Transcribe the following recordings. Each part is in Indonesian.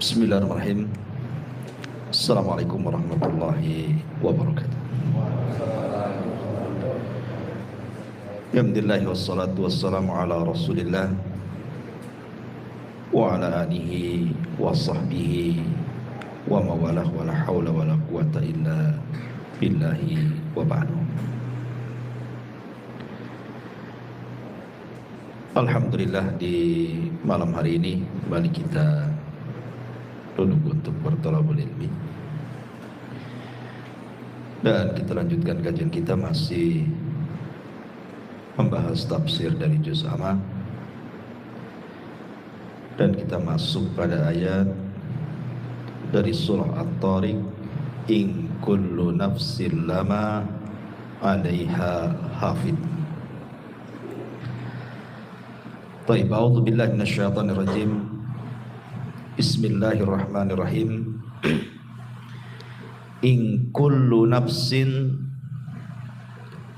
Bismillahirrahmanirrahim. Assalamualaikum warahmatullahi wabarakatuh. Alhamdulillah wassalatu wassalamu ala Rasulillah wa ala alihi wa sahbihi wa mawalah wa la hawla wa la quwata illa billahi wa ba'du. Alhamdulillah, di malam hari ini kembali kita duduk untuk bertolabul ilmi, dan kita lanjutkan kajian kita masih membahas tafsir dari juz amma, dan kita masuk pada ayat dari surah At-Tariq, in kullu nafsin lama 'alaiha hafid. Baik, a'udzu billahi minasyaitonir rajim. Bismillahirrahmanirrahim. In kullu nafsin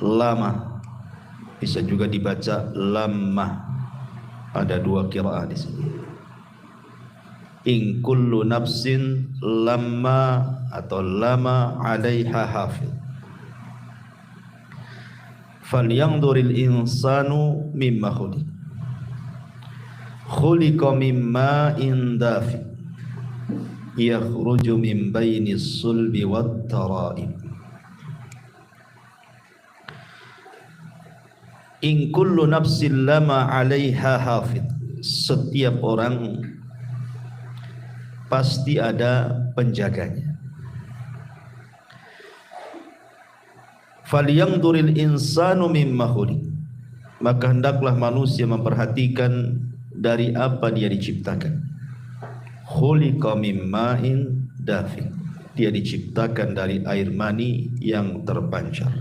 lama, bisa juga dibaca lamma. Ada dua qiraah di sini. In kullu nafsin lamma atau lama 'alaiha hafiz. Falyanzuril insanu mimma khuliq. Khuliqa mimma indafi yakhruju min bainis sulbi wat tara'ib. In kullu nafsin lama 'alaiha hafid. Setiap orang pasti ada penjaganya. Falyanzuril insanu mimma khuliq. Maka hendaklah manusia memperhatikan dari apa dia diciptakan. Khuliqa min ma'in dafiq. Dia diciptakan dari air mani yang terpancar.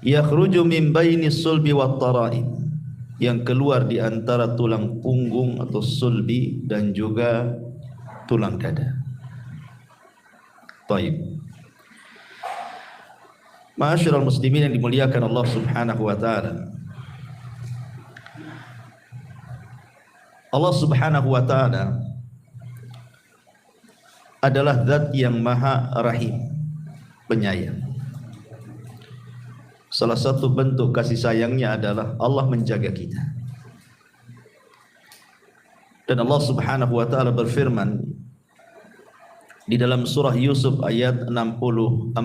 Yakhruju min baini sulbi wat tara'ib. Yang keluar di antara tulang punggung atau sulbi dan juga tulang dada. Baik. Ma'asyiral muslimin yang dimuliakan Allah Subhanahu wa taala. Allah Subhanahu wa ta'ala adalah zat yang maha rahim, penyayang. Salah satu bentuk kasih sayangnya adalah Allah menjaga kita. Dan Allah Subhanahu wa ta'ala berfirman di dalam surah Yusuf ayat 64,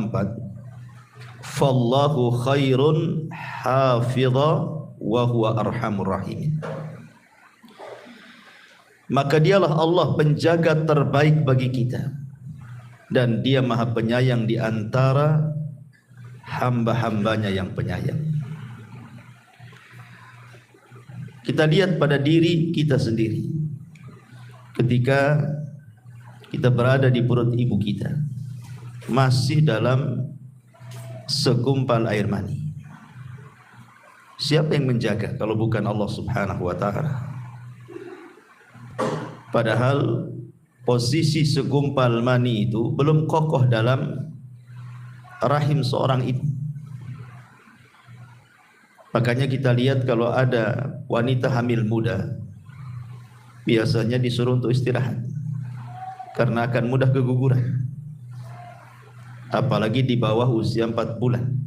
Fallahu khairun hafidha wa huwa arhamur rahimin. Maka dialah Allah penjaga terbaik bagi kita, dan dia maha penyayang di antara hamba-hambanya yang penyayang. Kita lihat pada diri kita sendiri. Ketika kita berada di perut ibu kita, masih dalam segumpal air mani, siapa yang menjaga kalau bukan Allah Subhanahu wa ta'ala? Padahal posisi segumpal mani itu belum kokoh dalam rahim seorang ibu. Makanya kita lihat kalau ada wanita hamil muda, biasanya disuruh untuk istirahat karena akan mudah keguguran. Apalagi di bawah usia 4 bulan.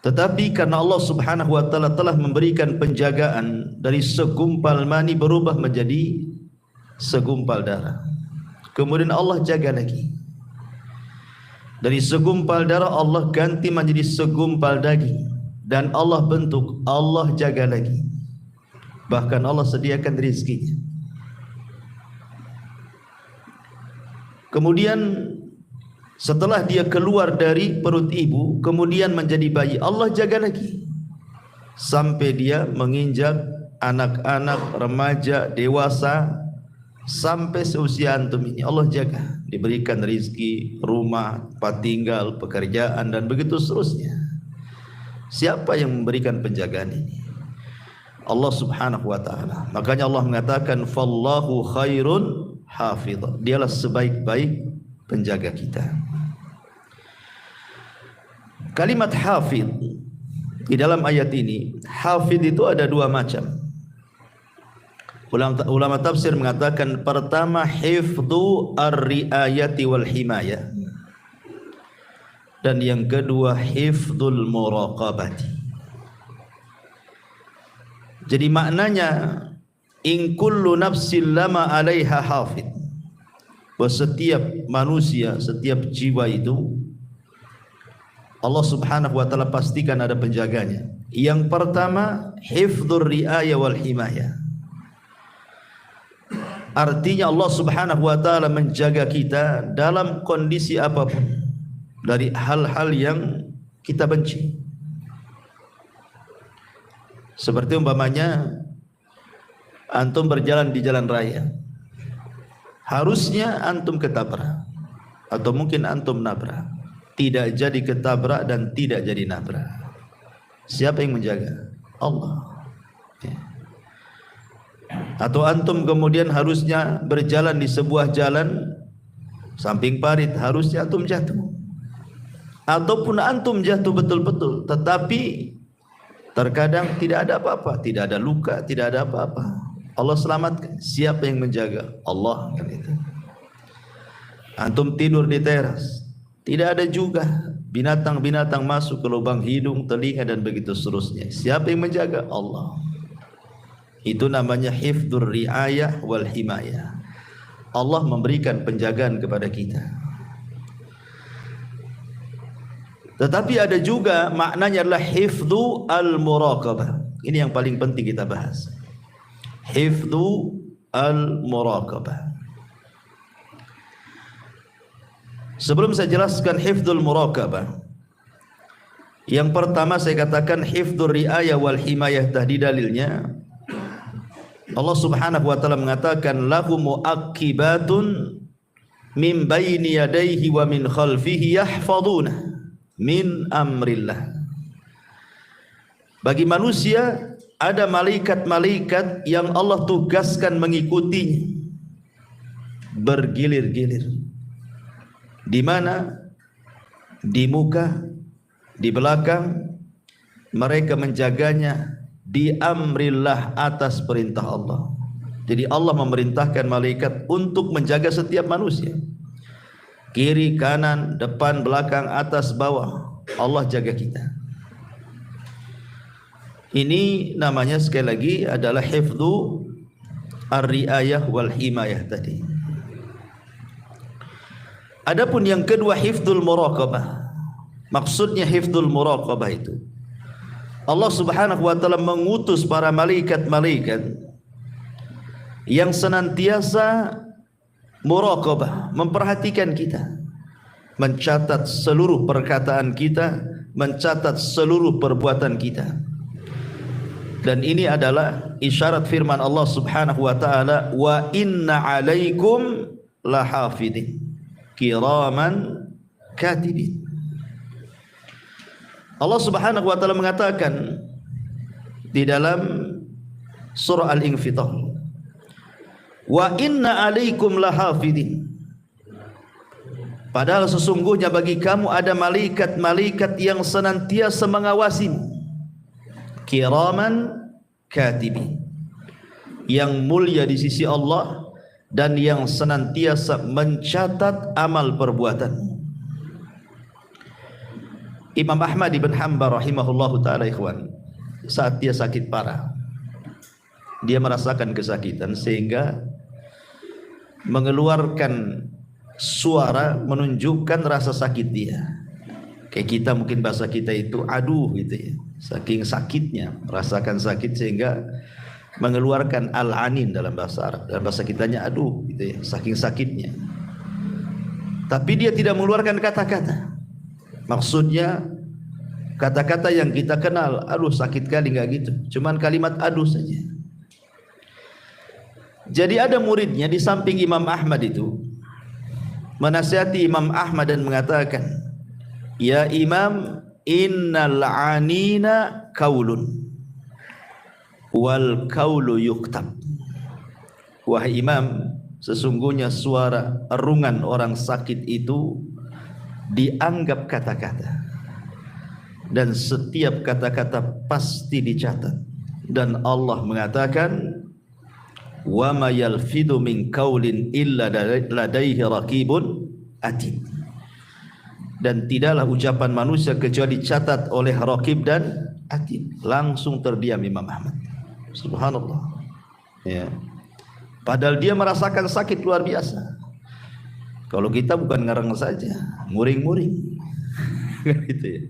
Tetapi karena Allah Subhanahu wa ta'ala telah memberikan penjagaan, dari segumpal mani berubah menjadi segumpal darah. Kemudian Allah jaga lagi. Dari segumpal darah Allah ganti menjadi segumpal daging. Dan Allah bentuk, Allah jaga lagi. Bahkan Allah sediakan rezekinya. Kemudian setelah dia keluar dari perut ibu, kemudian menjadi bayi, Allah jaga lagi sampai dia menginjak anak-anak, remaja, dewasa, sampai seusia antum ini Allah jaga, diberikan rezeki, rumah, tempat tinggal, pekerjaan, dan begitu seterusnya. Siapa yang memberikan penjagaan ini? Allah Subhanahu wa ta'ala. Makanya Allah mengatakan fallahu khairun hafidh. Dialah sebaik-baik penjaga kita. Kalimat hafidh di dalam ayat ini, hafidh itu ada dua macam. Ulama tafsir mengatakan pertama hifdzu ar-riayati wal himayah, dan yang kedua hifdzul muraqabati. Jadi maknanya in kullu nafsin lama 'alaiha hafidh, bahwa setiap manusia, setiap jiwa itu Allah Subhanahu wa taala pastikan ada penjaganya. Yang pertama hifdzur riayah wal himayah, artinya Allah Subhanahu wa taala menjaga kita dalam kondisi apapun dari hal-hal yang kita benci. Seperti umpamanya antum berjalan di jalan raya, harusnya antum ketabrak atau mungkin antum nabrak, tidak jadi ketabrak dan tidak jadi nabrak. Siapa yang menjaga? Allah. Atau antum kemudian harusnya berjalan di sebuah jalan samping parit, harusnya antum jatuh, ataupun antum jatuh betul-betul, tetapi terkadang tidak ada apa-apa, tidak ada luka, tidak ada apa-apa, Allah selamatkan. Siapa yang menjaga? Allah. Kan itu. Antum tidur di teras, tidak ada juga binatang-binatang masuk ke lubang hidung, telinga dan begitu seterusnya. Siapa yang menjaga? Allah. Itu namanya hifdzur riayah wal himayah. Allah memberikan penjagaan kepada kita. Tetapi ada juga maknanya adalah hifdzu al-muraqabah. Ini yang paling penting kita bahas. Hifdzu al-muraqabah. Sebelum saya jelaskan hifdzul muraqabah, yang pertama saya katakan hifdzur riayah wal himayah, tadi dalilnya Allah Subhanahu wa taala mengatakan lahu muaqibatun min baini yadayhi wa min khalfihi yahfaduna min amrillah. Bagi manusia ada malaikat-malaikat yang Allah tugaskan mengikutinya bergilir-gilir. Di mana? Di muka, di belakang, mereka menjaganya di amrillah, atas perintah Allah. Jadi Allah memerintahkan malaikat untuk menjaga setiap manusia, kiri, kanan, depan, belakang, atas, bawah. Allah jaga kita. Ini namanya sekali lagi adalah hifdzu ar-riayah wal himayah tadi. Adapun yang kedua hifdzul muraqabah. Maksudnya hifdzul muraqabah itu Allah Subhanahu wa taala mengutus para malaikat-malaikat yang senantiasa muraqabah, memperhatikan kita, mencatat seluruh perkataan kita, mencatat seluruh perbuatan kita. Dan ini adalah isyarat firman Allah Subhanahu wa taala, wa inna 'alaikum lahafidin kiraman katibin. Allah Subhanahu wa taala mengatakan di dalam surah Al-Infitar, wa inna 'alaikum lahafidin, padahal sesungguhnya bagi kamu ada malaikat-malaikat yang senantiasa mengawasimu, kiraman katibin, yang mulia di sisi Allah dan yang senantiasa mencatat amal perbuatanmu. Imam Ahmad ibn Hanbal rahimahullahu ta'ala, ikhwan, saat dia sakit parah, dia merasakan kesakitan sehingga mengeluarkan suara menunjukkan rasa sakit dia. Kayak kita mungkin bahasa kita itu aduh gitu ya, saking sakitnya merasakan sakit sehingga mengeluarkan al-anin dalam bahasa Arab. Dalam bahasa kitanya aduh gitu ya, saking sakitnya. Tapi dia tidak mengeluarkan kata-kata. Maksudnya kata-kata yang kita kenal, aduh sakit kali, enggak gitu. Cuman kalimat aduh saja. Jadi ada muridnya di samping Imam Ahmad itu menasihati Imam Ahmad dan mengatakan, ya Imam, innal anina kaulun wal kaulu yuktab. Wahai Imam, sesungguhnya suara erungan orang sakit itu dianggap kata-kata, dan setiap kata-kata pasti dicatat. Dan Allah mengatakan, wa ma yalfidu min qaulin illa ladaihi raqibun atid. Dan tidaklah ucapan manusia kecuali dicatat oleh raqib dan atid. Langsung terdiam Imam Ahmad. Subhanallah. Ya. Padahal dia merasakan sakit luar biasa. Kalau kita bukan ngarang saja, muring-muring. Gitu ya.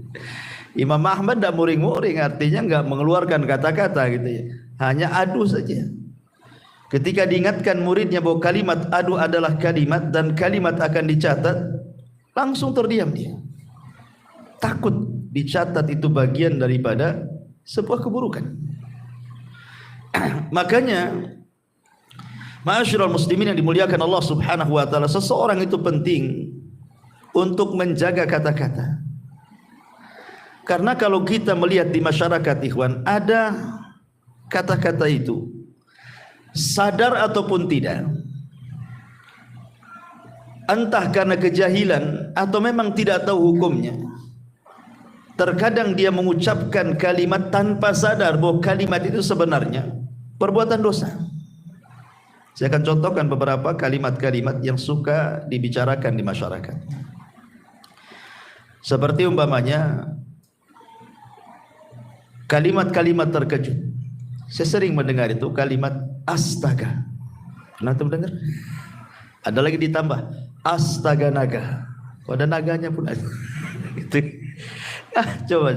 Imam Ahmad tidak muring-muring, artinya enggak mengeluarkan kata-kata gitu ya. Hanya adu saja. Ketika diingatkan muridnya bahwa kalimat adu adalah kalimat dan kalimat akan dicatat, langsung terdiam dia. Takut dicatat itu bagian daripada sebuah keburukan. Makanya ma'asyiral muslimin yang dimuliakan Allah Subhanahu wa taala, seseorang itu penting untuk menjaga kata-kata. Karena kalau kita melihat di masyarakat ikhwan, ada kata-kata itu sadar ataupun tidak, entah karena kejahilan atau memang tidak tahu hukumnya, terkadang dia mengucapkan kalimat tanpa sadar bahwa kalimat itu sebenarnya perbuatan dosa. Saya akan contohkan beberapa kalimat-kalimat yang suka dibicarakan di masyarakat. Seperti umpamanya kalimat-kalimat terkejut. Saya sering mendengar itu kalimat astaga. Pernah mendengar? Ada lagi ditambah astaga naga. Ada naganya pun ada. Gitu. Coba.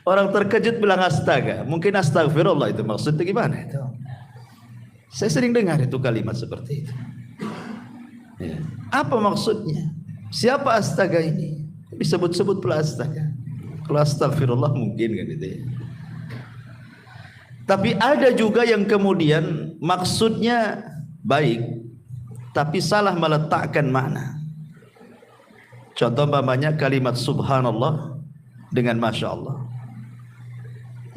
Orang terkejut bilang astaga. Mungkin astagfirullah itu maksudnya gimana itu? Saya sering dengar itu kalimat seperti itu. Ya. Apa maksudnya? Siapa astaga ini? Disebut-sebut pula astaga. Kalau astagfirullah mungkin kan itu ya. Tapi ada juga yang kemudian maksudnya baik, tapi salah meletakkan makna. Contoh umpamanya kalimat subhanallah dengan masya Allah,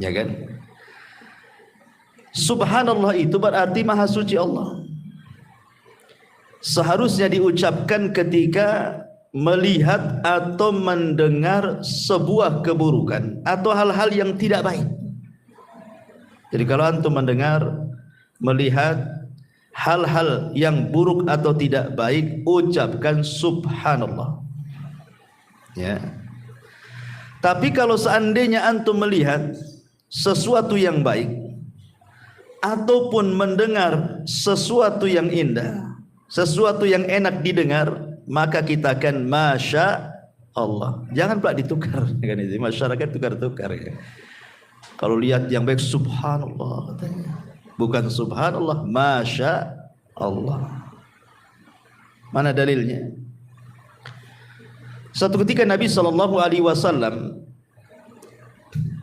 ya kan? Subhanallah itu berarti maha suci Allah. Seharusnya diucapkan ketika melihat atau mendengar sebuah keburukan atau hal-hal yang tidak baik. Jadi kalau antum mendengar, melihat hal-hal yang buruk atau tidak baik, ucapkan subhanallah. Ya. Tapi kalau seandainya antum melihat sesuatu yang baik ataupun mendengar sesuatu yang indah, sesuatu yang enak didengar, maka kita akan masya Allah. Jangan pula ditukar, kan itu masyarakat tukar-tukar ya. Kalau lihat yang baik subhanallah katanya. Bukan subhanallah, masya Allah. Mana dalilnya? Suatu ketika Nabi SAW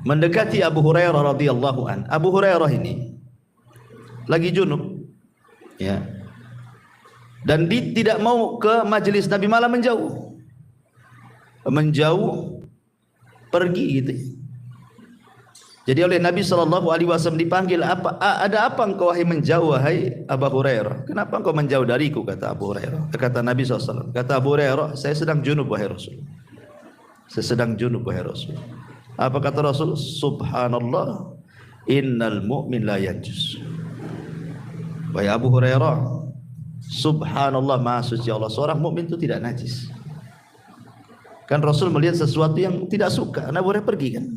mendekati Abu Hurairah radhiyallahu an. Abu Hurairah ini lagi junub, ya. Dan dia tidak mau ke majelis Nabi, malah menjauh, pergi gitu. Jadi oleh Nabi SAW dipanggil, ada apa engkau wahai menjauh wahai Abu Hurairah? Kenapa engkau menjauh dariku? Kata Abu Hurairah. Kata Nabi SAW. Kata Abu Hurairah, saya sedang junub wahai Rasul. Saya sedang junub wahai Rasul. Apa kata Rasul? Subhanallah, innal mu'min la yanjus. Wahai Abu Hurairah, subhanallah, maha suci Allah. Seorang mukmin itu tidak najis. Kan Rasul melihat sesuatu yang tidak suka, Abu Hurairah pergi kan.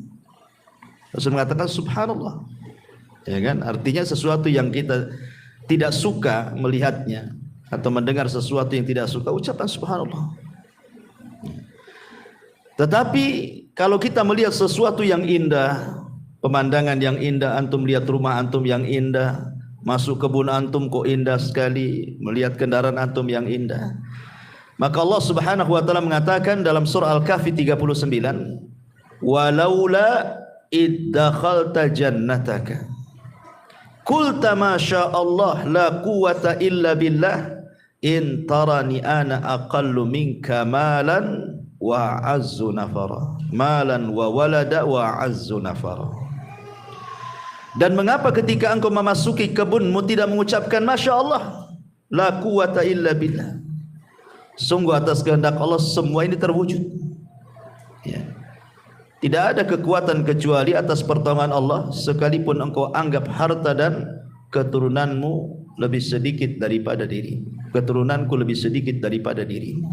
Rasul mengatakan subhanallah, ya kan? Artinya sesuatu yang kita tidak suka melihatnya atau mendengar sesuatu yang tidak suka, ucapan subhanallah. Tetapi kalau kita melihat sesuatu yang indah, pemandangan yang indah, antum lihat rumah antum yang indah, masuk kebun antum kok indah sekali, melihat kendaraan antum yang indah, maka Allah Subhanahu wa taala mengatakan dalam surah Al-Kahfi 39, walaula iddakhalta jannataka qulta ma sya Allah la quwwata illa billah in tarani ana aqallu minka malan wa azzu nafara, malan wa walada wa azzu nafara. Dan mengapa ketika engkau memasuki kebunmu tidak mengucapkan masya Allah, la quwwata illa billah, sungguh atas kehendak Allah semua ini terwujud, ya. Tidak ada kekuatan kecuali atas pertolongan Allah, sekalipun engkau anggap harta dan keturunanmu lebih sedikit daripada dirimu, keturunanku lebih sedikit daripada dirimu.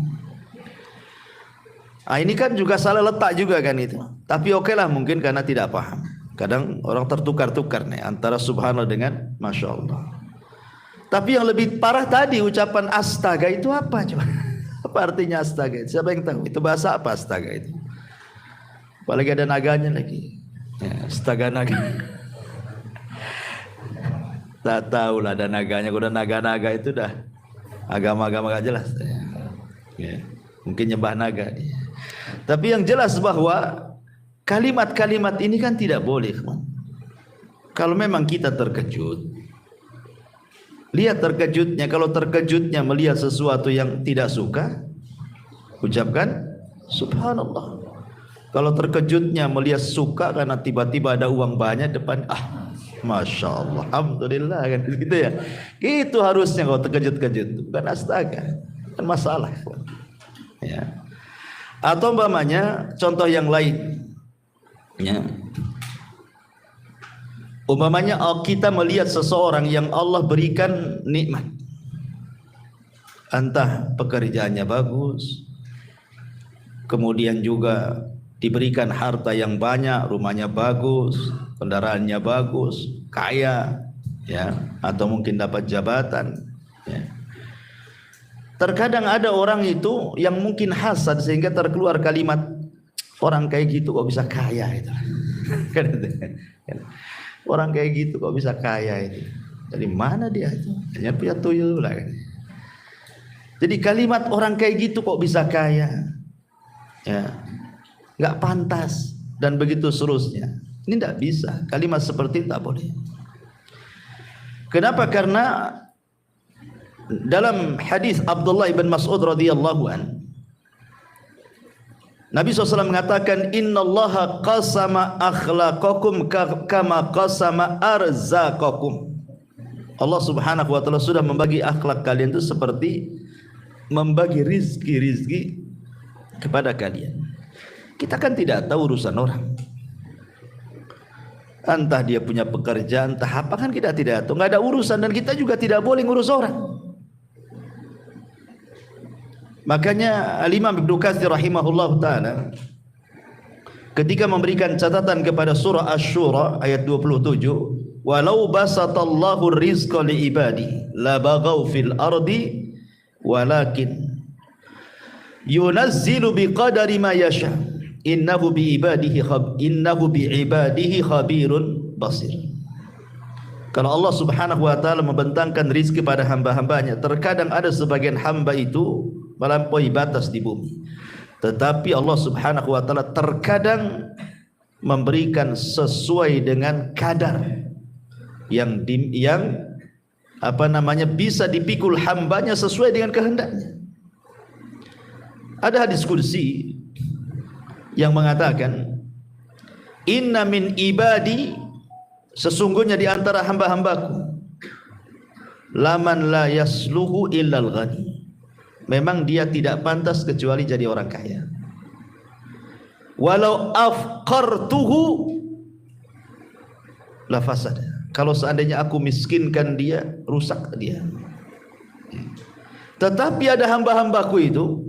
Ini kan juga salah letak juga kan itu. Tapi oke lah, mungkin karena tidak paham. Kadang orang tertukar-tukar nih antara subhanallah dengan masya Allah. Tapi yang lebih parah tadi ucapan astaga itu apa coba? Apa artinya astaga? Siapa yang tahu? Itu bahasa apa astaga itu? Apalagi ada naganya lagi. Ya, astaga naga. Tak tahu lah ada naganya. Udah naga-naga itu dah agama-agama gak jelas. Ya, mungkin nyembah naga. Tapi yang jelas bahwa kalimat-kalimat ini kan tidak boleh. Kalau memang kita terkejut, lihat terkejutnya. Kalau terkejutnya melihat sesuatu yang tidak suka, ucapkan subhanallah. Kalau terkejutnya melihat suka karena tiba-tiba ada uang banyak depan, masya Allah, alhamdulillah kan gitu ya. Itu harusnya kalau terkejut-kejut, bukan astaga, kan masalah. Ya. Atau umpamanya contoh yang lain, ya. Umpamanya kita melihat seseorang yang Allah berikan nikmat, entah pekerjaannya bagus, kemudian juga diberikan harta yang banyak, rumahnya bagus, kendaraannya bagus, kaya, ya, atau mungkin dapat jabatan, ya. Terkadang ada orang itu yang mungkin hasad sehingga terkeluar kalimat, orang kayak gitu kok bisa kaya itu. Orang kayak gitu kok bisa kaya itu. Dari mana dia itu? Hanya punya tuyul lah. Jadi kalimat orang kayak gitu kok bisa kaya, ya, nggak pantas dan begitu seterusnya. Ini tidak bisa. Kalimat seperti itu tak boleh. Kenapa? Karena dalam hadis Abdullah bin Mas'ud radhiyallahu an, Nabi SAW mengatakan, innallaha qasama akhlaqakum kama qasama arzaqakum. Allah Subhanahu wa taala sudah membagi akhlak kalian itu seperti membagi rizki kepada kalian. Kita kan tidak tahu urusan orang. Entah dia punya pekerjaan, entah apa, kan kita tidak tahu. Nggak ada urusan, dan kita juga tidak boleh ngurus orang. Makanya Al-Imam Ibnu Katsir rahimahullah ta'ala ketika memberikan catatan kepada surah Asy-Syura ayat 27, walau basatallahu rizqa li ibadi la baghaw fil ardi walakin yunazzilu biqadari ma yasha innahu bi ibadihi khabirun basir. Kalau Allah Subhanahu wa taala membentangkan rizki pada hamba-hambanya, terkadang ada sebagian hamba itu melampaui batas di bumi. Tetapi Allah Subhanahu wa taala terkadang memberikan sesuai dengan kadar yang bisa dipikul hambanya sesuai dengan kehendaknya. Ada hadis kursi yang mengatakan, inna min ibadi, sesungguhnya di antara hamba-hambaku, laman la yasluhu illal ghani, memang dia tidak pantas kecuali jadi orang kaya. Walau afqartuhu la fasada, kalau seandainya aku miskinkan dia, rusak dia. Tetapi ada hamba-hambaku itu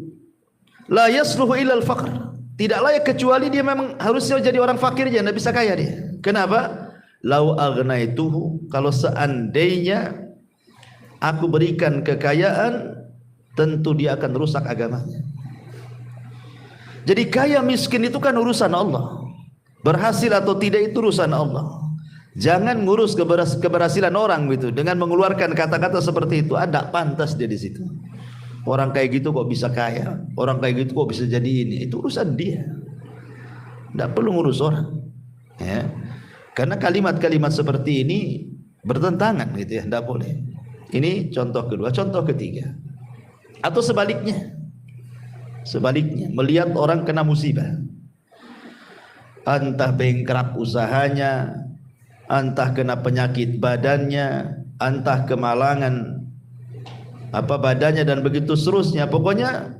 la yasluhu illal faqr, tidak layak kecuali dia memang harusnya jadi orang fakir aja, tidak bisa kaya dia. Kenapa? Lau agnaituhu, kalau seandainya aku berikan kekayaan, tentu dia akan rusak agamanya. Jadi kaya miskin itu kan urusan Allah. Berhasil atau tidak itu urusan Allah. Jangan ngurus keberhasilan orang gitu dengan mengeluarkan kata-kata seperti itu. Ada pantas dia di situ. Orang kayak gitu kok bisa kaya, orang kayak gitu kok bisa jadi ini. Itu urusan dia. Tidak perlu ngurus orang. Ya. Karena kalimat-kalimat seperti ini bertentangan gitu ya, tidak boleh. Ini contoh kedua. Contoh ketiga, atau sebaliknya, melihat orang kena musibah, entah bengkrak usahanya, entah kena penyakit badannya, entah kemalangan badannya dan begitu seterusnya. Pokoknya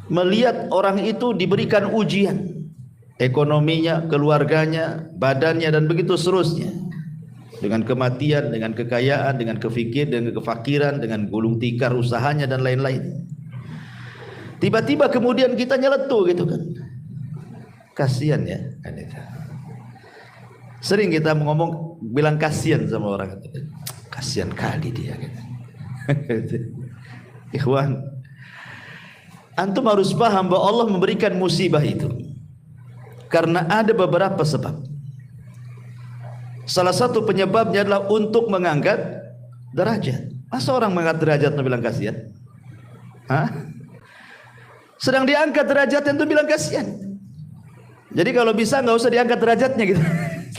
melihat orang itu diberikan ujian, ekonominya, keluarganya, badannya dan begitu seterusnya. dengan kematian, dengan kekayaan, dengan kefikir, dengan kefakiran, dengan gulung tikar usahanya dan lain-lain. Tiba-tiba kemudian kita nyeletu gitu kan. Kasihan ya kan itu. Sering kita ngomong bilang kasihan sama orang, kasihan kali dia gitu. Ikhwan, antum harus paham bahwa Allah memberikan musibah itu karena ada beberapa sebab. Salah satu penyebabnya adalah untuk mengangkat derajat. Masa orang mengangkat derajat itu bilang kasihan? Hah? Sedang diangkat derajatnya itu bilang kasihan. Jadi kalau bisa nggak usah diangkat derajatnya gitu.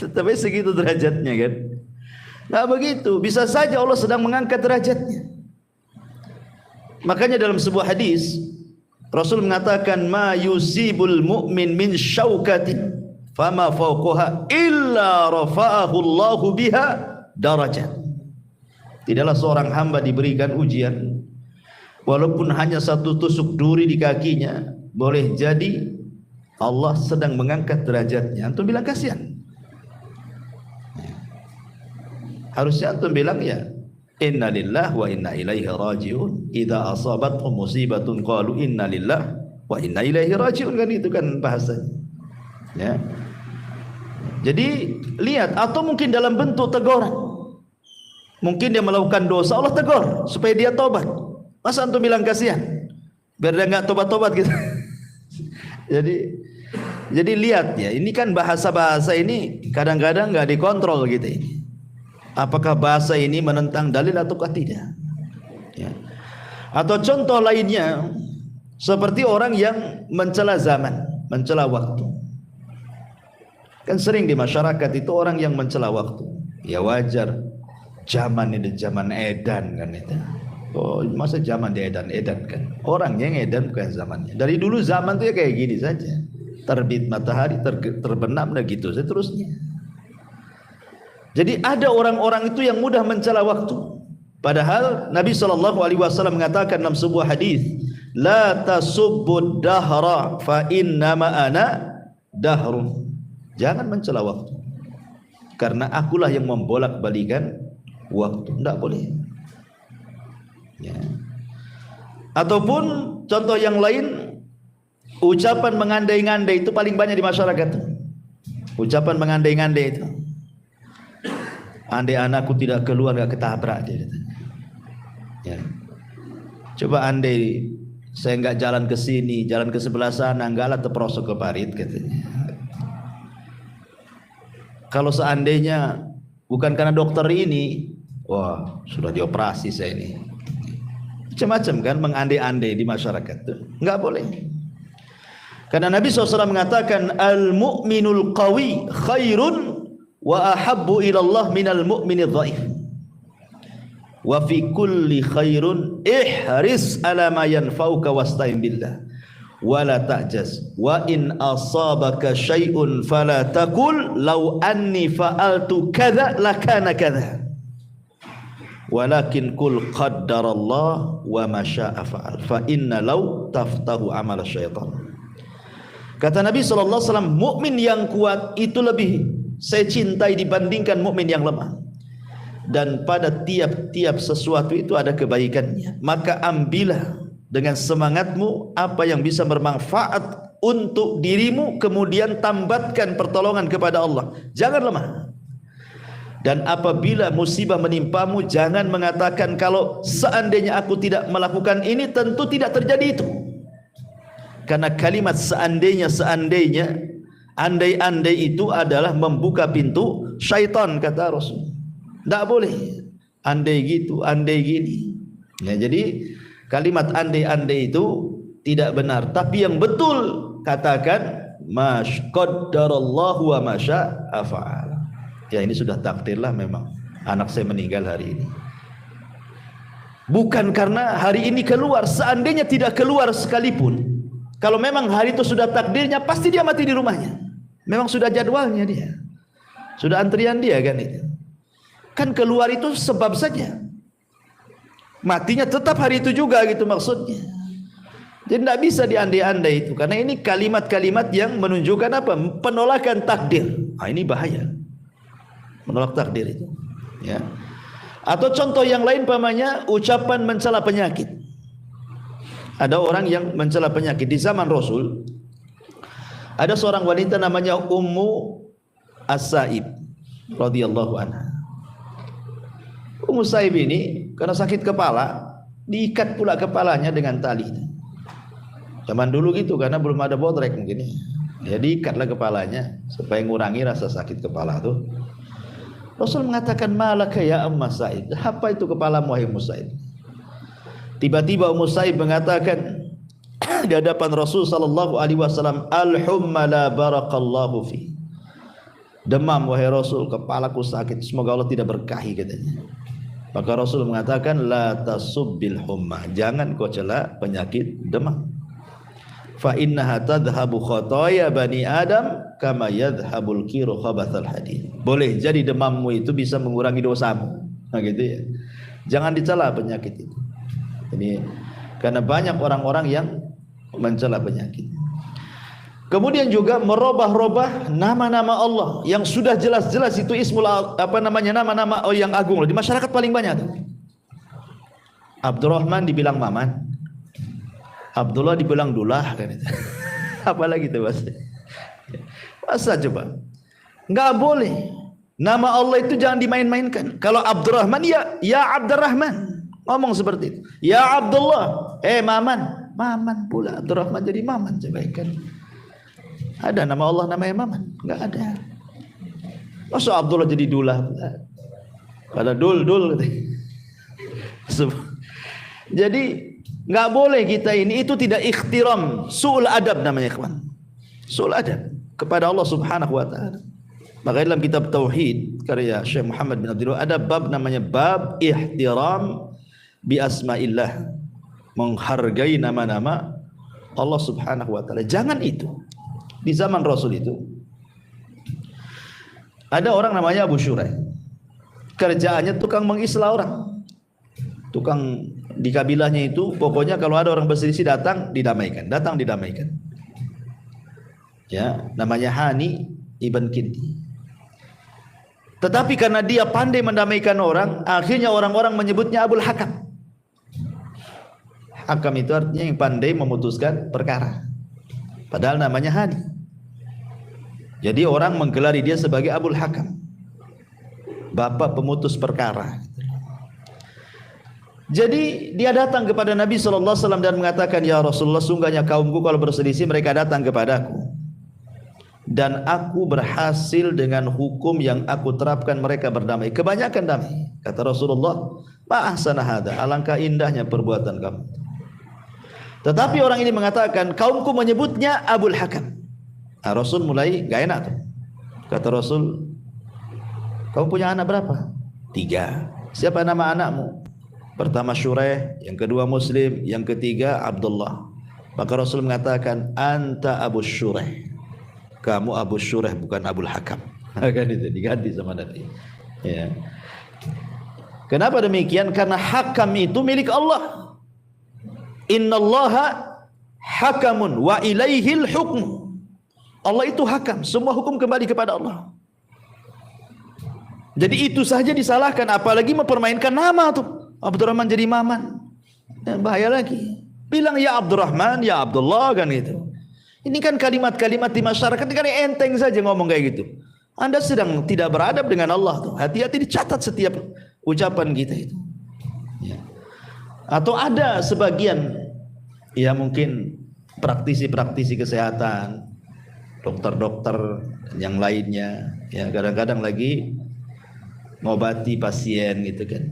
Tapi segitu derajatnya kan. Nggak begitu. Bisa saja Allah sedang mengangkat derajatnya. Makanya dalam sebuah hadis Rasul mengatakan ma yusibul mu'min min syaukatin fama fawqaha illa rafa'ahu Allahu biha darajat. Tidaklah seorang hamba diberikan ujian walaupun hanya satu tusuk duri di kakinya, boleh jadi Allah sedang mengangkat derajatnya. Antum bilang kasihan. Harusnya antum bilang ya inna lillahi wa inna ilaihi rajiun. Idza asabathum musibatun qalu inna lillahi wa inna ilaihi rajiun, kan itu kan bahasanya. Ya. Jadi lihat, atau mungkin dalam bentuk teguran. Mungkin dia melakukan dosa, Allah tegur supaya dia tobat. Masa antum bilang kasihan? Biar dia enggak tobat-tobat gitu. Jadi lihat ya, ini kan bahasa-bahasa ini kadang-kadang enggak dikontrol gitu ini. Apakah bahasa ini menentang dalil ataukah tidak? Ya. Atau contoh lainnya seperti orang yang mencela zaman, mencela waktu. Kan sering di masyarakat itu orang yang mencela waktu. Ya wajar. Zaman ini zaman edan kan itu. Oh, masa zaman diedan-edan kan? Orangnya yang edan bukan zamannya. Dari dulu zaman itu ya kayak gini saja. Terbit matahari, terbenam dan gitu seterusnya. Jadi ada orang-orang itu yang mudah mencela waktu. Padahal Nabi SAW mengatakan dalam sebuah hadis, la tasubbud dahra fa innama ana dahrun. Jangan mencela waktu, karena akulah yang membolak-balikan waktu. Tidak boleh ya. Ataupun contoh yang lain, ucapan mengandai-ngandai itu paling banyak di masyarakat. Ucapan mengandai-ngandai itu, andai anakku tidak keluar gak ketabrak dia. Ya. Coba andai saya nggak jalan ke sini, jalan ke sebelah sana, enggaklah terperosok ke parit katanya. Kalau seandainya bukan karena dokter ini, wah sudah dioperasi saya ini. Macam-macam kan mengandai-andai di masyarakat itu, nggak boleh. Karena Nabi SAW mengatakan al-mu'minul qawi khairun wa ahabbu ilallah minal mu'minidh dhaif. Wa fi kulli khairun ihris ala ma yanfa'uka wasta'in billah wala ta'jaz wa in asabaka syai'un fala taqul law anni fa'altu kadza lakana kadza walakin qul qaddarallah wa ma syaa fa'al fa inna law taftahu amal syaitan. Kata Nabi SAW, mukmin yang kuat itu lebih saya cintai dibandingkan mukmin yang lemah. Dan pada tiap-tiap sesuatu itu ada kebaikannya. Maka ambillah dengan semangatmu apa yang bisa bermanfaat untuk dirimu, kemudian tambatkan pertolongan kepada Allah. Jangan lemah. Dan apabila musibah menimpamu, jangan mengatakan kalau seandainya aku tidak melakukan ini tentu tidak terjadi itu. Karena kalimat seandainya, andai-andai itu adalah membuka pintu syaitan, kata Rasul. Tidak boleh andai gitu, andai gini ya. Jadi kalimat andai-andai itu tidak benar. Tapi yang betul katakan qaddarallahu wa ma syaa fa'al. Ya ini sudah takdirlah memang anak saya meninggal hari ini. Bukan karena hari ini keluar. Seandainya tidak keluar sekalipun, kalau memang hari itu sudah takdirnya, pasti dia mati di rumahnya. Memang sudah jadwalnya dia, sudah antrian dia kan itu. Kan keluar itu sebab saja, matinya tetap hari itu juga gitu maksudnya. Jadi tidak bisa diandai-andai itu, karena ini kalimat-kalimat yang menunjukkan apa? Penolakan takdir. Ini bahaya, menolak takdir itu. Ya. Atau contoh yang lain pamannya ucapan mencela penyakit. Ada orang yang mencela penyakit di zaman Rasul. Ada seorang wanita namanya Ummu As-Sa'ib radhiyallahu anha. Ummu Sa'ib ini karena sakit kepala, diikat pula kepalanya dengan tali. Zaman dulu gitu karena belum ada bodrek mungkin. Ya diikatlah kepalanya supaya mengurangi rasa sakit kepala tuh. Rasul mengatakan, malaka ya Ummu Sa'ib, apa itu kepalamu wahai Ummu Sa'ib? Tiba-tiba Ummu Sa'ib mengatakan di hadapan Rasul sallallahu alaihi wasallam, al-humma la barakallahu fi. Demam wahai Rasul, kepalaku sakit, semoga Allah tidak berkahi katanya. Maka Rasul mengatakan, la tasubbil humma, jangan kau cela penyakit demam. Fa innaha tadhhabu khotoya bani Adam kama yadhhabul kiru khabathal hadid. Boleh jadi demammu itu bisa mengurangi dosamu. Nah gitu ya. Jangan dicela penyakit itu. Ini karena banyak orang-orang yang mencela penyakit. Kemudian juga merubah-rubah nama-nama Allah yang sudah jelas-jelas itu ismul nama-nama yang agung. Di masyarakat paling banyak tuh. Abdurrahman dibilang Maman, Abdullah dibilang Dullah kan itu. Apalagi itu masa coba? Enggak boleh. Nama Allah itu jangan dimain-mainkan. Kalau Abdurrahman ya Abdurrahman. Ngomong seperti itu. Ya Abdullah, Maman. Maman pula Abdurrahman jadi Maman, coba kan. Ada nama Allah namanya Maman? Enggak ada. Masa Abdullah jadi Dullah? Pada dul. Jadi enggak boleh kita ini, itu tidak ikhtiram, su'ul adab namanya kawan. Su'ul adab kepada Allah Subhanahu wa taala. Maka dalam kitab tauhid karya Syekh Muhammad bin Abdul Wahab ada bab namanya bab ihtiram bi asmaillah, menghargai nama-nama Allah Subhanahu wa taala. Jangan itu. Di zaman Rasul itu ada orang namanya Abu Syuraih. Kerjaannya tukang mengislah orang. Tukang di kabilahnya itu pokoknya kalau ada orang berselisih datang didamaikan. Ya, namanya Hani ibn Kinti. Tetapi karena dia pandai mendamaikan orang, akhirnya orang-orang menyebutnya Abul Hakam. Hakam itu artinya yang pandai memutuskan perkara. Padahal namanya Hani. Jadi orang menggelari dia sebagai Abul Hakam, bapak pemutus perkara. Jadi dia datang kepada Nabi SAW dan mengatakan, ya Rasulullah, sungguhnya kaumku kalau berselisih mereka datang kepadaku, dan aku berhasil dengan hukum yang aku terapkan, mereka berdamai, kebanyakan damai. Kata Rasulullah, ma ahsana hada, alangkah indahnya perbuatan kamu. Tetapi orang ini mengatakan, kaumku menyebutnya Abul Hakam. Nah, Rasul mulai gak enak tuh. Kata Rasul, kamu punya anak berapa? 3. Siapa nama anakmu? Pertama Syuraih, yang kedua Muslim, yang ketiga Abdullah. Maka Rasul mengatakan, anta Abu Syuraih, kamu Abu Syuraih bukan Abul Hakam. Kan itu diganti sama Nabi. Ya. Kenapa demikian? Karena hakam itu milik Allah. Innallaha hakamun wa ilaihil hukmu. Allah itu hakam, semua hukum kembali kepada Allah. Jadi itu saja disalahkan, apalagi mempermainkan nama tuh. Abdurrahman jadi Maman. Dan bahaya lagi. Bilang ya Abdurrahman, ya Abdullah kan gitu. Ini kan kalimat-kalimat di masyarakat kan enteng saja ngomong kayak gitu. Anda sedang tidak beradab dengan Allah tuh. Hati-hati dicatat setiap ucapan kita itu. Ya. Atau ada sebagian ya mungkin praktisi-praktisi kesehatan, dokter-dokter yang lainnya, ya kadang-kadang lagi ngobati pasien gitu kan.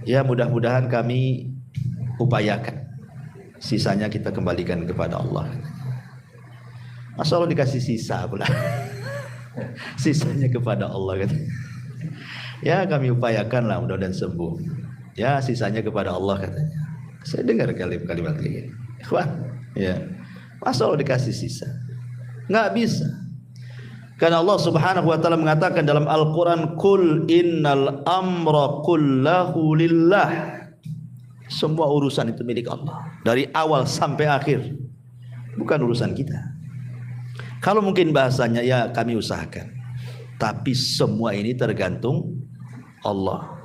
Ya mudah-mudahan kami upayakan, sisanya kita kembalikan kepada Allah. Masa Allah dikasih sisa pula. Sisanya kepada Allah kan. Ya kami upayakan lah mudah-mudahan sembuh. Ya sisanya kepada Allah katanya. Saya dengar kalimat kayak gini. Ikhwan, ya. Masa Allah dikasih sisa? Nggak bisa. Karena Allah Subhanahu wa taala mengatakan dalam Al-Qur'an, "Qul innal amra kullahu lillah." Semua urusan itu milik Allah, dari awal sampai akhir. Bukan urusan kita. Kalau mungkin bahasanya ya kami usahakan. tapi semua ini tergantung Allah.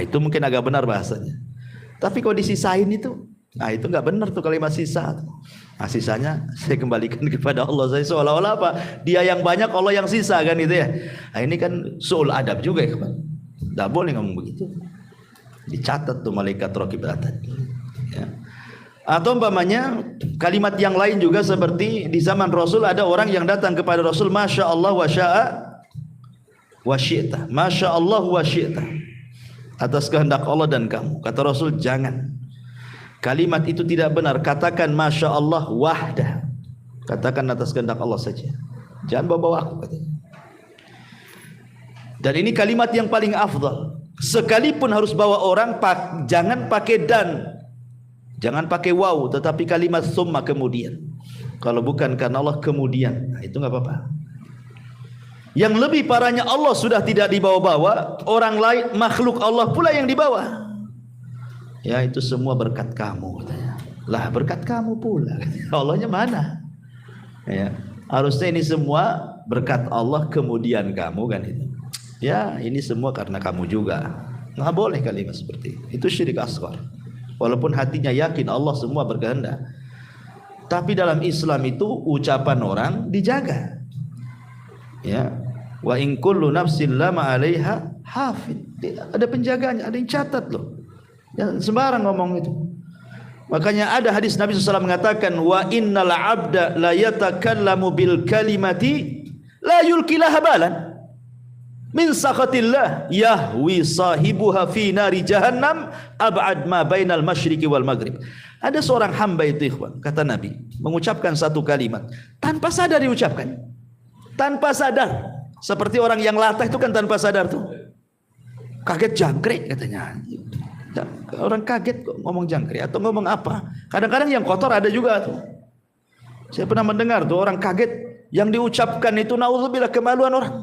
Itu mungkin agak benar bahasanya. Tapi kalau disisain itu, itu nggak benar tuh kalimat sisa. Sisanya saya kembalikan kepada Allah. Saya seolah-olah apa? Dia yang banyak, Allah yang sisa kan itu ya. Ini kan su'ul adab juga ya, nggak boleh ngomong begitu. Dicatat tuh malaikat raqib atid. Ya. Atau umpamanya kalimat yang lain juga seperti di zaman Rasul ada orang yang datang kepada Rasul, Masya Allah wa sya'a wa syi'ta. Masya Allah wa syi'ta. Atas kehendak Allah dan kamu. Kata Rasul, jangan. Kalimat itu tidak benar. Katakan Masya Allah wahdah. Katakan atas kehendak Allah saja. Jangan bawa-bawa aku katanya. Dan ini kalimat yang paling afdal. Sekalipun harus bawa orang, jangan pakai dan. Jangan pakai waw, tetapi kalimat summa kemudian. Kalau bukan karena Allah kemudian, itu nggak apa-apa. Yang lebih parahnya Allah sudah tidak dibawa-bawa, orang lain makhluk Allah pula yang dibawa. Ya itu semua berkat kamu katanya. Lah berkat kamu pula katanya. Allahnya mana? Ya, harusnya ini semua berkat Allah kemudian kamu kan itu. Ya ini semua karena kamu juga. Nggak boleh kalimat seperti itu. Itu syirik asghar. Walaupun hatinya yakin Allah semua berkehendak. Tapi dalam Islam itu ucapan orang dijaga. Ya. Wa in kullu nafsin lama 'alaiha hafid. Ada penjaganya, ada yang catat loh. Jangan sembarang ngomong itu. Makanya ada hadis Nabi SAW mengatakan, wa innal 'abda la yatakallamu bil kalimati la yulkilaha balan min sakhatillah yahwi sahibuha fi nari jahannam ab'ad ma bainal masyriqi wal maghrib. Ada seorang hamba itu ikhwan, kata Nabi, mengucapkan satu kalimat tanpa sadar diucapkan. Tanpa sadar. Seperti orang yang latah itu kan tanpa sadar tuh. Kaget jangkrik katanya. Orang kaget kok ngomong jangkrik atau ngomong apa. Kadang-kadang yang kotor ada juga tuh. Saya pernah mendengar tuh orang kaget yang diucapkan itu naudzubillah kemaluan orang.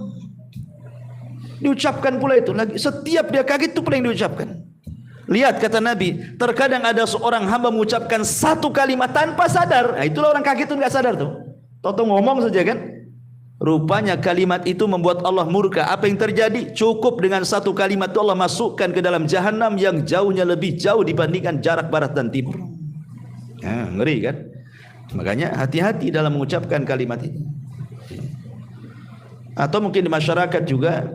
Diucapkan pula itu lagi. Setiap dia kaget itu pula yang diucapkan. Lihat kata Nabi, terkadang ada seorang hamba mengucapkan satu kalimat tanpa sadar. Nah, itulah orang kaget itu nggak sadar tuh. Toto ngomong saja kan. Rupanya kalimat itu membuat Allah murka. Apa yang terjadi? Cukup dengan satu kalimat itu Allah masukkan ke dalam jahanam yang jauhnya lebih jauh dibandingkan jarak barat dan timur. Ngeri kan? Makanya hati-hati dalam mengucapkan kalimat itu. Atau mungkin di masyarakat juga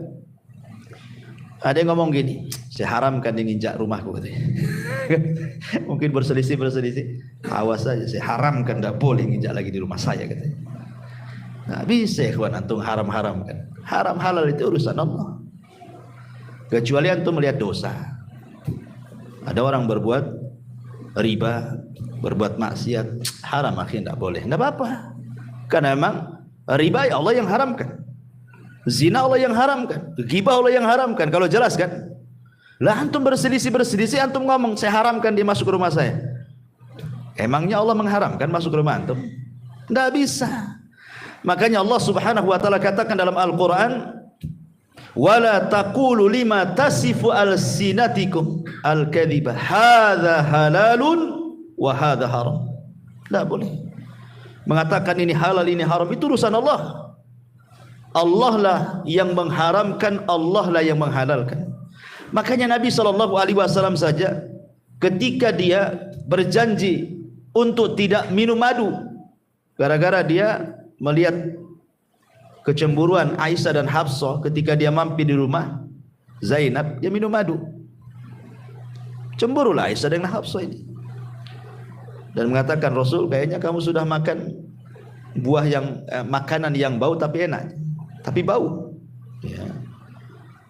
ada yang ngomong gini, saya haramkan dia nginjak rumahku katanya. Mungkin berselisih. Awas saja, saya haramkan, tidak boleh nginjak lagi di rumah saya katanya. Nah, bisa ikhwan antum haram-haramkan. Haram halal itu urusan Allah. Kecuali antum melihat dosa. Ada orang berbuat riba, berbuat maksiat, haram akhirnya tidak boleh. Tidak apa-apa. Karena memang riba Allah yang haramkan. Zina Allah yang haramkan. Ghibah Allah yang haramkan. Kalau jelas kan? Lah antum berselisih, antum ngomong saya haramkan dia masuk ke rumah saya. Emangnya Allah mengharamkan masuk ke rumah antum? Tidak bisa. Makanya Allah Subhanahu wa taala katakan dalam Al-Qur'an, "Wala taqulu lima tasifu alsinatikum al-kadhiba hadza halalun wa hadza haram." Tidak boleh mengatakan ini halal ini haram, itu urusan Allah. Allah lah yang mengharamkan, Allah lah yang menghalalkan. Makanya Nabi SAW saja ketika dia berjanji untuk tidak minum madu gara-gara dia melihat kecemburuan Aisyah dan Hafsah ketika dia mampir di rumah Zainab, dia minum madu. Cemburulah Aisyah dan Hafsah ini. Dan mengatakan, Rasul, kayaknya kamu sudah makan buah yang makanan yang bau tapi enak, tapi bau. Ya.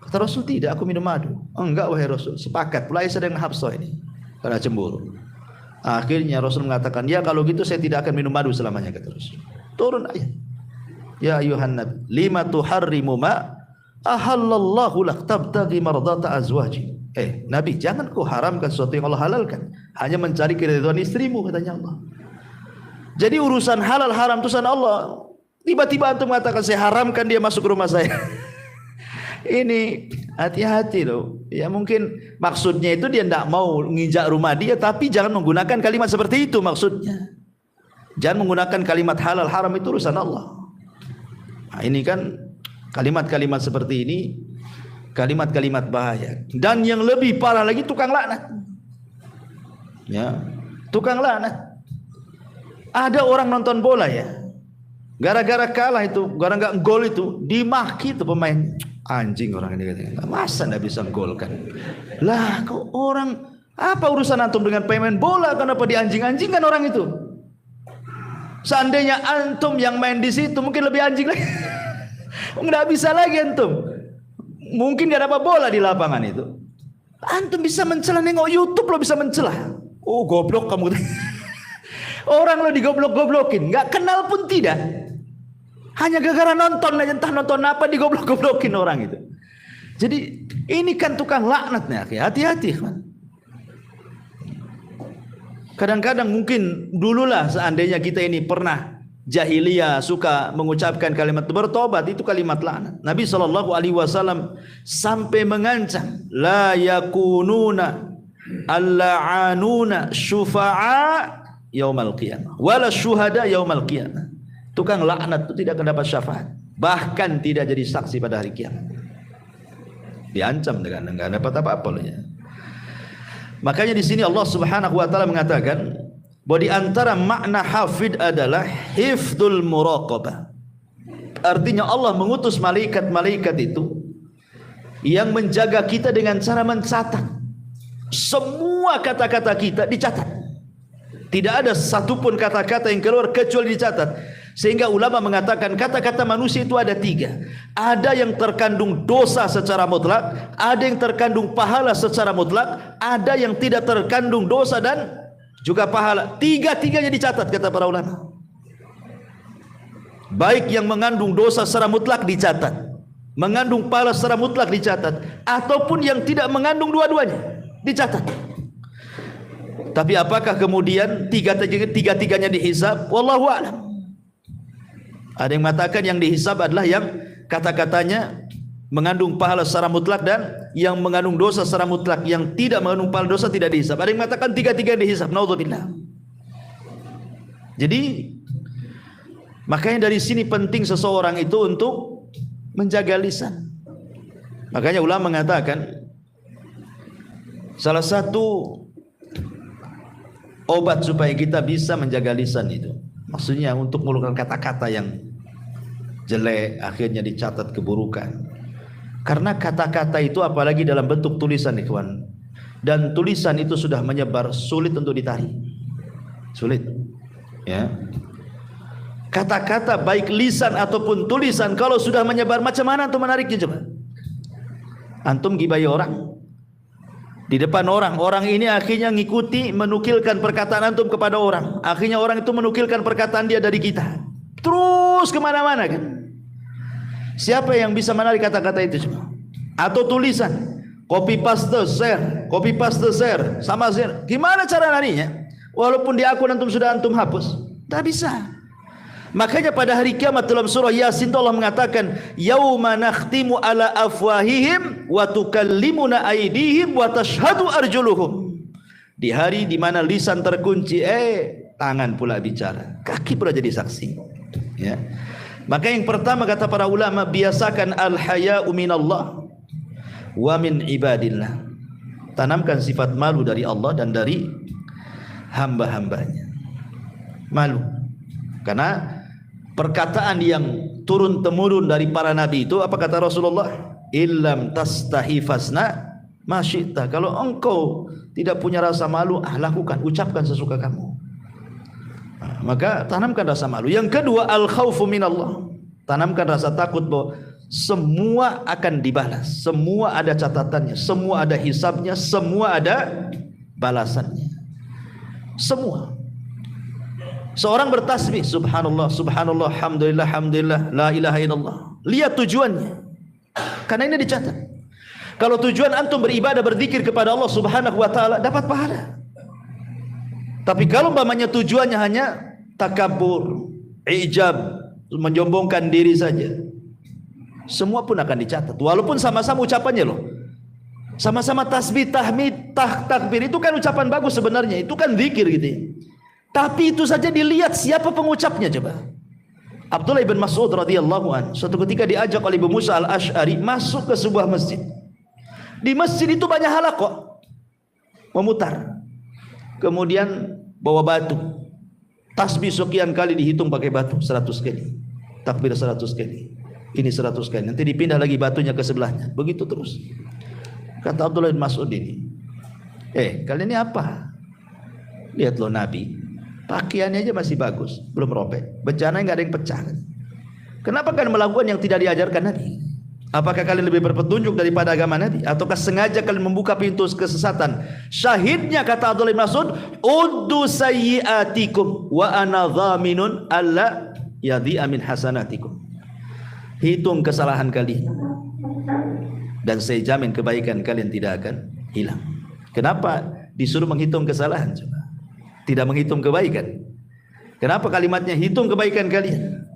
Kata Rasul, tidak, aku minum madu. Oh, enggak wahai Rasul. Sepakat pula Aisyah dan Hafsah ini karena cemburu. Akhirnya Rasul mengatakan, ya kalau gitu saya tidak akan minum madu selamanya, kata Rasul. Turun ayat. Ya ayuhan nabi, lima tuharrimu ma ahallallahu lak tabtaghi mardata azwaji. Nabi, jangan kau haramkan sesuatu yang Allah halalkan hanya mencari keridhaan istrimu, katanya Allah. Jadi urusan halal haram itu urusan Allah. Tiba-tiba antum mengatakan saya haramkan dia masuk ke rumah saya. Ini hati-hati loh. Ya mungkin maksudnya itu dia tidak mau menginjak rumah dia, tapi jangan menggunakan kalimat seperti itu maksudnya. Jangan menggunakan kalimat halal haram, itu urusan Allah. Nah, ini kan Kalimat-kalimat seperti ini kalimat-kalimat bahaya. Dan yang lebih parah lagi, tukang laknat. Ya, tukang laknat. Ada orang nonton bola ya, gara-gara kalah itu, gara-gara nggak gol itu, dimaki tuh pemain. Anjing orang ini katanya. Masa nggak bisa golkan? Lah, kok orang, apa urusan antum dengan pemain bola? Kenapa dianjing-anjingkan orang itu? Seandainya antum yang main di situ, mungkin lebih anjing lagi. Nggak bisa lagi antum. Mungkin gak dapat bola di lapangan itu. Antum bisa mencela, nengok YouTube lo bisa mencela. Oh goblok kamu. Orang lo digoblok-goblokin, nggak kenal pun tidak. Hanya gara-gara nonton aja, entah nonton apa digoblok-goblokin orang itu. Jadi ini kan tukang laknatnya, hati-hati. Kadang-kadang mungkin dululah seandainya kita ini pernah jahiliyah suka mengucapkan kalimat bertobat, itu kalimat laknat. Nabi SAW sampai mengancam, la yakununa al-la'anuna syufa'a yaumal qiyamah wala syuhada yaumal qiyamah. Tukang laknat itu tidak akan dapat syafaat, bahkan tidak jadi saksi pada hari kiamat. Diancam dengan enggak dapat apa-apa loh ya. Makanya di sini Allah Subhanahu wa taala mengatakan bahwa di antara makna hafid adalah hifdzul muraqabah. Artinya Allah mengutus malaikat-malaikat itu yang menjaga kita dengan cara mencatat. Semua kata-kata kita dicatat. Tidak ada satupun kata-kata yang keluar kecuali dicatat. Sehingga ulama mengatakan kata-kata manusia itu ada 3. Ada yang terkandung dosa secara mutlak, ada yang terkandung pahala secara mutlak, ada yang tidak terkandung dosa dan juga pahala. Tiga-tiganya dicatat kata para ulama. Baik yang mengandung dosa secara mutlak dicatat, mengandung pahala secara mutlak dicatat, ataupun yang tidak mengandung dua-duanya dicatat. Tapi apakah kemudian tiga-tiganya dihisab? Wallahu a'lam. Ada yang mengatakan yang dihisab adalah yang kata-katanya mengandung pahala secara mutlak dan yang mengandung dosa secara mutlak. Yang tidak mengandung pahala dosa tidak dihisab. Ada yang mengatakan tiga-tiga dihisab. Naudzubillah. Jadi makanya dari sini penting seseorang itu untuk menjaga lisan. Makanya ulama mengatakan salah satu obat supaya kita bisa menjaga lisan itu, maksudnya untuk mengeluarkan kata-kata yang jelek, akhirnya dicatat keburukan. Karena kata-kata itu apalagi dalam bentuk tulisan, ikhwan, dan tulisan itu sudah menyebar, sulit untuk ditarik, sulit ya. Kata-kata baik lisan ataupun tulisan kalau sudah menyebar, macam mana antum menariknya coba? Antum gibai orang di depan orang, orang ini akhirnya ngikuti menukilkan perkataan antum kepada orang, akhirnya orang itu menukilkan perkataan dia dari kita, terus kemana-mana kan. Siapa yang bisa menarik kata-kata itu semua? Atau tulisan, copy paste share, copy paste share, sama share. Gimana cara narinya? Walaupun di akun antum sudah antum hapus, tak bisa. Makanya pada hari kiamat dalam surah Yasin Allah mengatakan, yauma nakhtimu ala afwahihim wa tukallimuna aydihim wa tashhadu arjuluhum. Di hari di mana lisan terkunci, tangan pula bicara, kaki pula jadi saksi. Ya. Maka yang pertama kata para ulama, biasakan al-haya'u minallah wa min ibadillah. Tanamkan sifat malu dari Allah dan dari hamba-hambanya. Malu. Karena perkataan yang turun temurun dari para nabi itu, apa kata Rasulullah? Illam tastahi fasna ma syi'ta. Kalau engkau tidak punya rasa malu, lakukan, ucapkan sesuka kamu. Maka tanamkan rasa malu. Yang kedua, al khaufu minallah. Tanamkan rasa takut bahwa semua akan dibalas, semua ada catatannya, semua ada hisabnya, semua ada balasannya. Semua. Seorang bertasbih, subhanallah, subhanallah, alhamdulillah, alhamdulillah, la ilaha illallah. Lihat tujuannya. Karena ini dicatat. Kalau tujuan antum beribadah, berzikir kepada Allah Subhanahu wa taala, dapat pahala. Tapi kalau umpamanya tujuannya hanya takabur, ijab, menyombongkan diri saja, semua pun akan dicatat. Walaupun sama-sama ucapannya loh, sama-sama tasbih, tahmid, takbir, itu kan ucapan bagus sebenarnya, itu kan zikir gitu ya. Tapi itu saja dilihat siapa pengucapnya coba. Abdullah bin Mas'ud radhiyallahu an suatu ketika diajak oleh Abu Musa al-Asy'ari masuk ke sebuah masjid. Di masjid itu banyak halaqah memutar. Kemudian bawa batu. Tasbih sekian kali dihitung pakai batu 100 kali. Takbir 100 kali. Ini 100 kali. Nanti dipindah lagi batunya ke sebelahnya. Begitu terus. Kata Abdullah bin Mas'ud ini, kalian ini apa? Lihat loh Nabi, pakaiannya aja masih bagus, belum robek. Bencana nggak ada yang pecah. Kenapa kalian melakukan yang tidak diajarkan Nabi? Apakah kalian lebih berpetunjuk daripada agama Nabi? Ataukah sengaja kalian membuka pintu kesesatan? Syahidnya kata Abdullah bin Mas'ud, uddu sayyiatikum wa ana dhaminun alla yadhi'a min hasanatikum. Hitung kesalahan kalian dan saya jamin kebaikan kalian tidak akan hilang. Kenapa disuruh menghitung kesalahan? Coba. Tidak menghitung kebaikan. Kenapa kalimatnya hitung kebaikan kalian?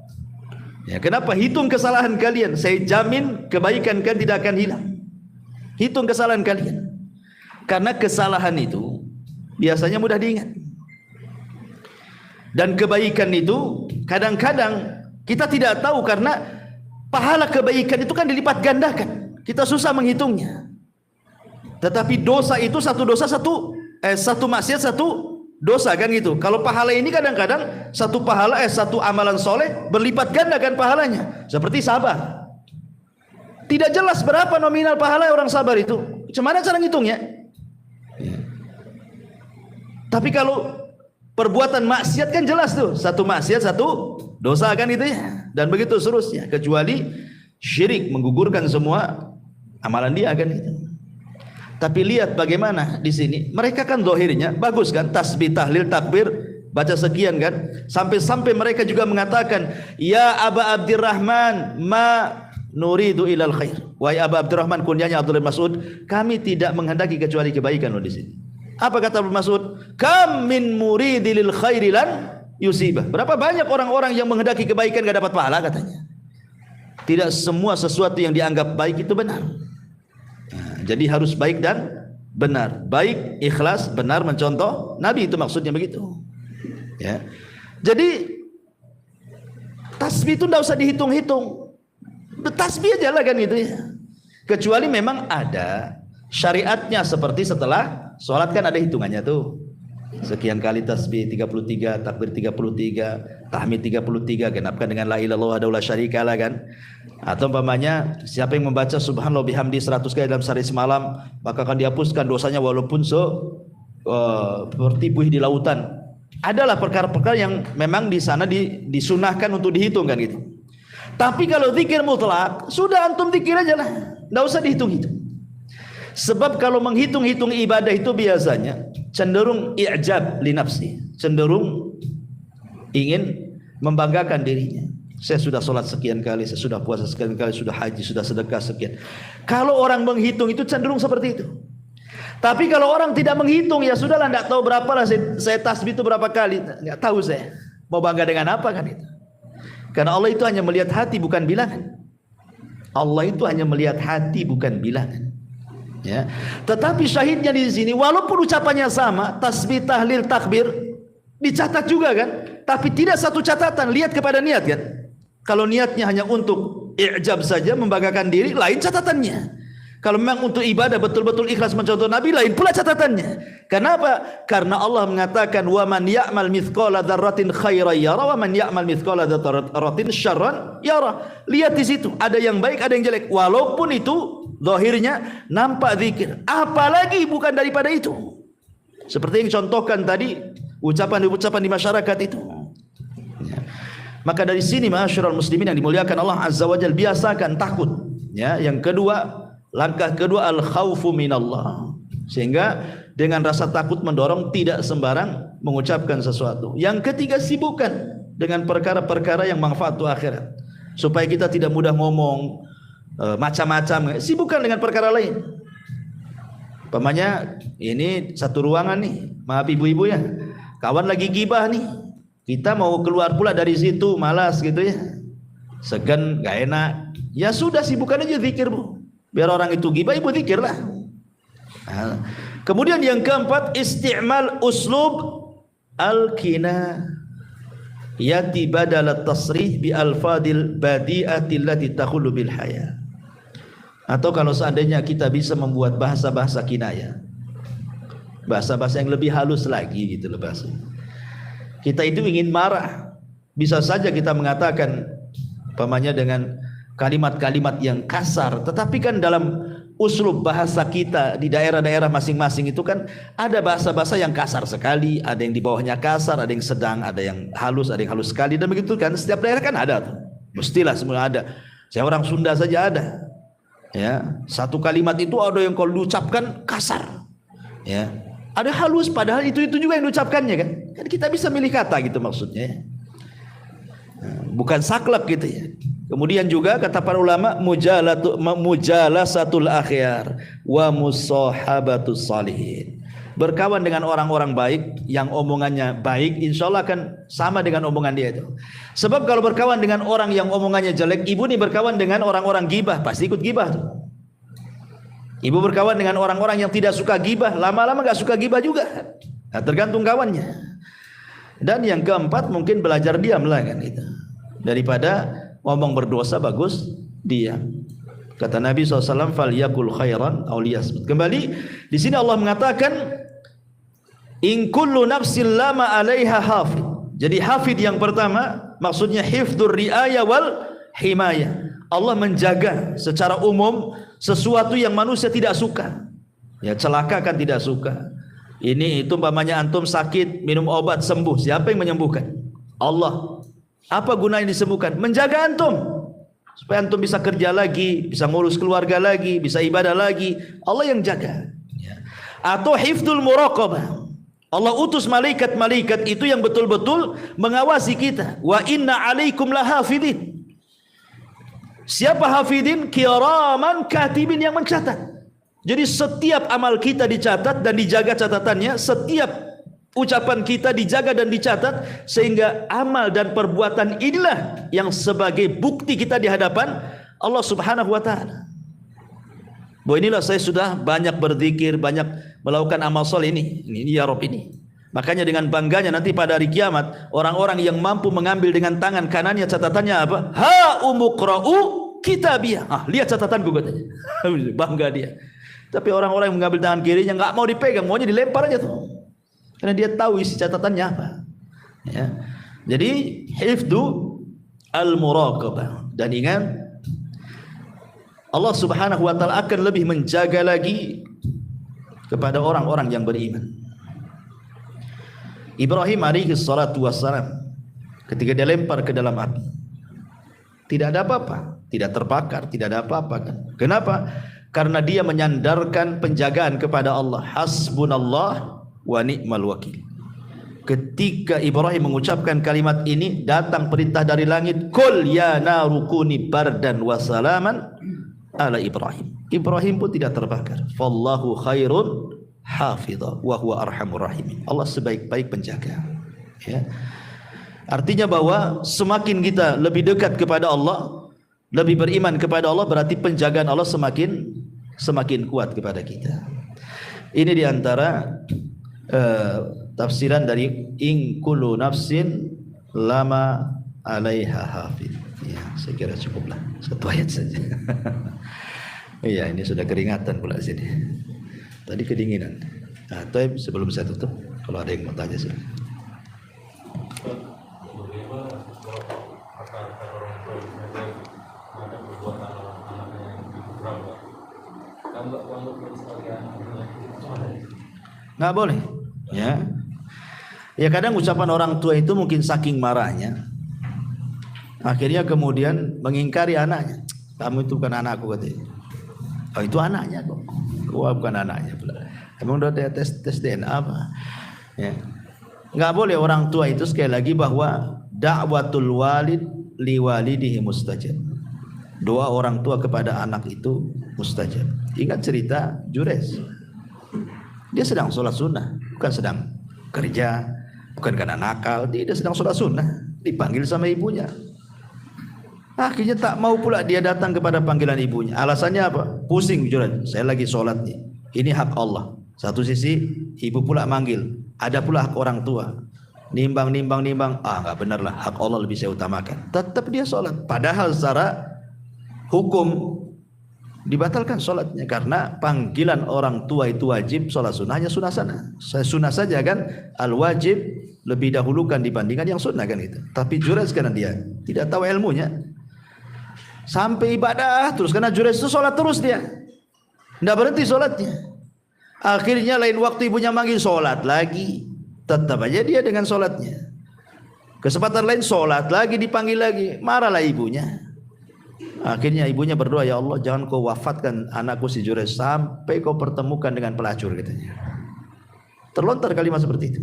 Ya, kenapa hitung kesalahan kalian? Saya jamin kebaikan kalian tidak akan hilang. Hitung kesalahan kalian. Karena kesalahan itu biasanya mudah diingat. Dan kebaikan itu kadang-kadang kita tidak tahu karena pahala kebaikan itu kan dilipat gandakan. Kita susah menghitungnya. Tetapi dosa itu satu dosa satu maksiat satu dosa kan gitu. Kalau pahala ini kadang-kadang satu pahala satu amalan soleh berlipat ganda kan pahalanya. Seperti sabar. Tidak jelas berapa nominal pahala orang sabar itu. Gimana cara ngitungnya? Tapi kalau perbuatan maksiat kan jelas tuh. Satu maksiat satu dosa kan itu ya. Dan begitu seterusnya. Kecuali syirik menggugurkan semua amalan dia kan itu. Tapi lihat bagaimana di sini. Mereka kan zahirnya bagus kan, tasbih, tahlil, takbir, baca sekian kan. Sampai-sampai mereka juga mengatakan, ya Aba Abdurrahman, ma nuridu ilal khair. Wahai Aba Abdurrahman, kunyanya Abdullah bin Mas'ud, kami tidak menghendaki kecuali kebaikan loh di sini. Apa kata Abdullah bin Mas'ud? Kam min muridil khairi lan yusibah. Berapa banyak orang-orang yang menghendaki kebaikan gak dapat pahala katanya. Tidak semua sesuatu yang dianggap baik itu benar. Nah, jadi harus baik dan benar. Baik, ikhlas, benar, mencontoh Nabi, itu maksudnya begitu. Ya. Jadi tasbih itu tidak usah dihitung-hitung. Tasbih aja lah kan itu ya. Kecuali memang ada syariatnya seperti setelah sholat kan ada hitungannya tuh. Sekian kali tasbih 33, takbir 33, tahmid 33, genapkan dengan la ilaha illallah wahdahu la syarikalah kan. Atau umpamanya siapa yang membaca subhanallah bihamdi 100 kali dalam sehari semalam, maka akan dihapuskan dosanya walaupun seperti buih di lautan. Adalah perkara-perkara yang memang di sana disunahkan untuk dihitung kan gitu. Tapi kalau zikir mutlak, sudah antum zikir aja lah, enggak usah dihitung-hitung. Sebab kalau menghitung-hitung ibadah itu biasanya cenderung i'jab li nafsi, cenderung ingin membanggakan dirinya. Saya sudah sholat sekian kali, saya sudah puasa sekian kali, sudah haji, sudah sedekah sekian. Kalau orang menghitung itu cenderung seperti itu. Tapi kalau orang tidak menghitung, ya sudahlah, tidak tahu berapa lah saya tasbih itu berapa kali, nggak tahu saya mau bangga dengan apa kan itu. Karena Allah itu hanya melihat hati bukan bilangan. Allah itu hanya melihat hati bukan bilangan. Ya. Tetapi syahidnya di sini, walaupun ucapannya sama, tasbih, tahlil, takbir, dicatat juga kan. Tapi tidak satu catatan, lihat kepada niat kan. Kalau niatnya hanya untuk i'jab saja, membanggakan diri, lain catatannya. Kalau memang untuk ibadah betul-betul ikhlas mencontoh Nabi, lain pula catatannya. Kenapa? Karena Allah mengatakan, wa man ya'mal mithqala dzarratin khairan yara wa man ya'mal mithqala dzarratin syarran yara. Lihat di situ, ada yang baik, ada yang jelek. Walaupun itu zahirnya nampak zikir, apalagi bukan daripada itu. Seperti yang contohkan tadi, ucapan-ucapan di masyarakat itu. Ya. Maka dari sini ma'asyiral muslimin yang dimuliakan Allah Azza wa Jalla, biasakan takut. Ya, yang kedua, langkah kedua al-khaufu minallah. Sehingga dengan rasa takut mendorong tidak sembarang mengucapkan sesuatu. Yang ketiga, sibukkan dengan perkara-perkara yang manfaat untuk akhirat. Supaya kita tidak mudah ngomong macam-macam, sibukkan dengan perkara lain. Umpamanya ini satu ruangan nih, maaf ibu-ibu ya, kawan lagi gibah nih, kita mau keluar pula dari situ, malas gitu ya, segan, gak enak, ya sudah sibukkan aja zikir bu, biar orang itu gibah, ibu zikir lah. Nah, kemudian yang keempat, isti'mal uslub al-kina. yati badal at-tasrih bi alfadil badi'ati allati takhullu bil haya. Atau kalau seandainya kita bisa membuat bahasa-bahasa kinayah, bahasa-bahasa yang lebih halus lagi gitu loh bahasa. Kita itu ingin marah, bisa saja kita mengatakan umpamanya dengan kalimat-kalimat yang kasar, tetapi kan dalam uslub bahasa kita di daerah-daerah masing-masing itu kan ada bahasa-bahasa yang kasar sekali, ada yang di bawahnya kasar, ada yang sedang, ada yang halus sekali, dan begitu kan setiap daerah kan ada tuh. Mestilah semua ada. Saya orang Sunda saja ada. Ya, satu kalimat itu ada yang kalau diucapkan kasar. Ya. Ada halus padahal itu juga yang diucapkannya kan. Kan kita bisa milih kata gitu maksudnya. Bukan saklek gitu ya. Kemudian juga kata para ulama mujalasatul akhyar wa musahabatus salihin. Berkawan dengan orang-orang baik yang omongannya baik, insyaallah akan sama dengan omongan dia itu. Sebab kalau berkawan dengan orang yang omongannya jelek, ibu nih berkawan dengan orang-orang gibah, pasti ikut gibah tuh. Ibu berkawan dengan orang-orang yang tidak suka gibah, lama-lama gak suka gibah juga. Nah, tergantung kawannya. Dan yang keempat mungkin belajar diam lah kan itu. Daripada ngomong berdosa bagus diam. Kata Nabi SAW, "Falyakul khairan aw liyasmut." Kembali di sini Allah mengatakan, "In kullu nafsin lama 'alaiha hafid." Jadi hafid yang pertama maksudnya hifdzur riayah wal himayah. Allah menjaga secara umum sesuatu yang manusia tidak suka. Ya, celaka kan tidak suka. Ini itu umpamanya antum sakit, minum obat sembuh. Siapa yang menyembuhkan? Allah. Apa gunanya disembuhkan? Menjaga antum. Supaya antum bisa kerja lagi, bisa ngurus keluarga lagi, bisa ibadah lagi. Allah yang jaga. Atau hifdzul muraqabah. Allah utus malaikat-malaikat itu yang betul-betul mengawasi kita. Wa inna 'alaikum lahafidin. Siapa hafidin? Kiraman katibin, yang mencatat. Jadi setiap amal kita dicatat dan dijaga catatannya. Setiap ucapan kita dijaga dan dicatat, sehingga amal dan perbuatan inilah yang sebagai bukti kita di hadapan Allah Subhanahu wa taala. Bahwa inilah saya sudah banyak berzikir, banyak melakukan amal soleh ini ya Rabb ini. Makanya dengan bangganya nanti pada hari kiamat, orang-orang yang mampu mengambil dengan tangan kanannya catatannya apa? Ha umuqra'u kitabiyah. Ah, lihat catatanku katanya. Bangga dia. Tapi orang-orang yang mengambil tangan kirinya nggak mau dipegang, maunya dilempar aja tuh. Karena dia tahu isi catatannya apa. Ya. Jadi hifdzu al-muraqabah. Dan ingat, Allah Subhanahu wa taala akan lebih menjaga lagi kepada orang-orang yang beriman. Ibrahim alaihi salatu wassalam ketika dia lempar ke dalam api, tidak ada apa-apa, tidak terbakar, tidak ada apa-apa kan. Kenapa? Karena dia menyandarkan penjagaan kepada Allah. Hasbunallah wa ni'mal wakil. Ketika Ibrahim mengucapkan kalimat ini, datang perintah dari langit, "Qul ya naru kuni bardan wa salaman ala Ibrahim." Ibrahim pun tidak terbakar. Fallahu khairun hafidha wa huwa arhamur rahimin. Allah sebaik-baik penjaga. Ya. Artinya bahwa semakin kita lebih dekat kepada Allah, lebih beriman kepada Allah, berarti penjagaan Allah semakin kuat kepada kita. Ini diantara tafsiran dari in kullu nafsin lama 'alaiha hafid. Ya, saya kira cukuplah satu ayat saja. Iya, ini sudah keringatan pula sini. Tadi kedinginan. Nah, tapi sebelum saya tutup, kalau ada yang mau tanya sih. Nggak boleh. Ya, ya kadang ucapan orang tua itu mungkin saking marahnya, akhirnya kemudian mengingkari anaknya. Kamu itu bukan anakku katanya. Oh, itu anaknya kok. Wah, bukan anaknya pula. Emang udah tes DNA apa? Ya. Nggak boleh orang tua itu, sekali lagi, bahwa da'watul walid liwalidihi mustajab. Doa orang tua kepada anak itu mustajab. Ingat cerita Jures. Dia sedang sholat sunnah, bukan sedang kerja, bukan karena nakal. Dia sedang sholat sunnah, dipanggil sama ibunya. Akhirnya tak mau pula dia datang kepada panggilan ibunya. Alasannya apa? Pusing, Jures. Saya lagi sholat nih. Ini hak Allah. Satu sisi ibu pula manggil, ada pula hak orang tua. nimbang, nggak benar lah, hak Allah lebih saya utamakan. Tetap dia sholat, padahal secara hukum dibatalkan sholatnya karena panggilan orang tua itu wajib, sholat sunnahnya sunnah sana. Sunnah saja kan, al wajib lebih dahulukan dibandingkan yang sunnah kan itu. Tapi Jurayj karena dia tidak tahu ilmunya, sampai ibadah terus, karena Jurayj itu sholat terus, dia tidak berhenti sholatnya. Akhirnya lain waktu ibunya manggil, sholat lagi. Tetap aja dia dengan sholatnya. Kesempatan lain sholat lagi, dipanggil lagi, marahlah ibunya. Akhirnya ibunya berdoa, ya Allah jangan kau wafatkan anakku si Jurayj sampai kau pertemukan dengan pelacur, katanya. Terlontar kalimat seperti itu.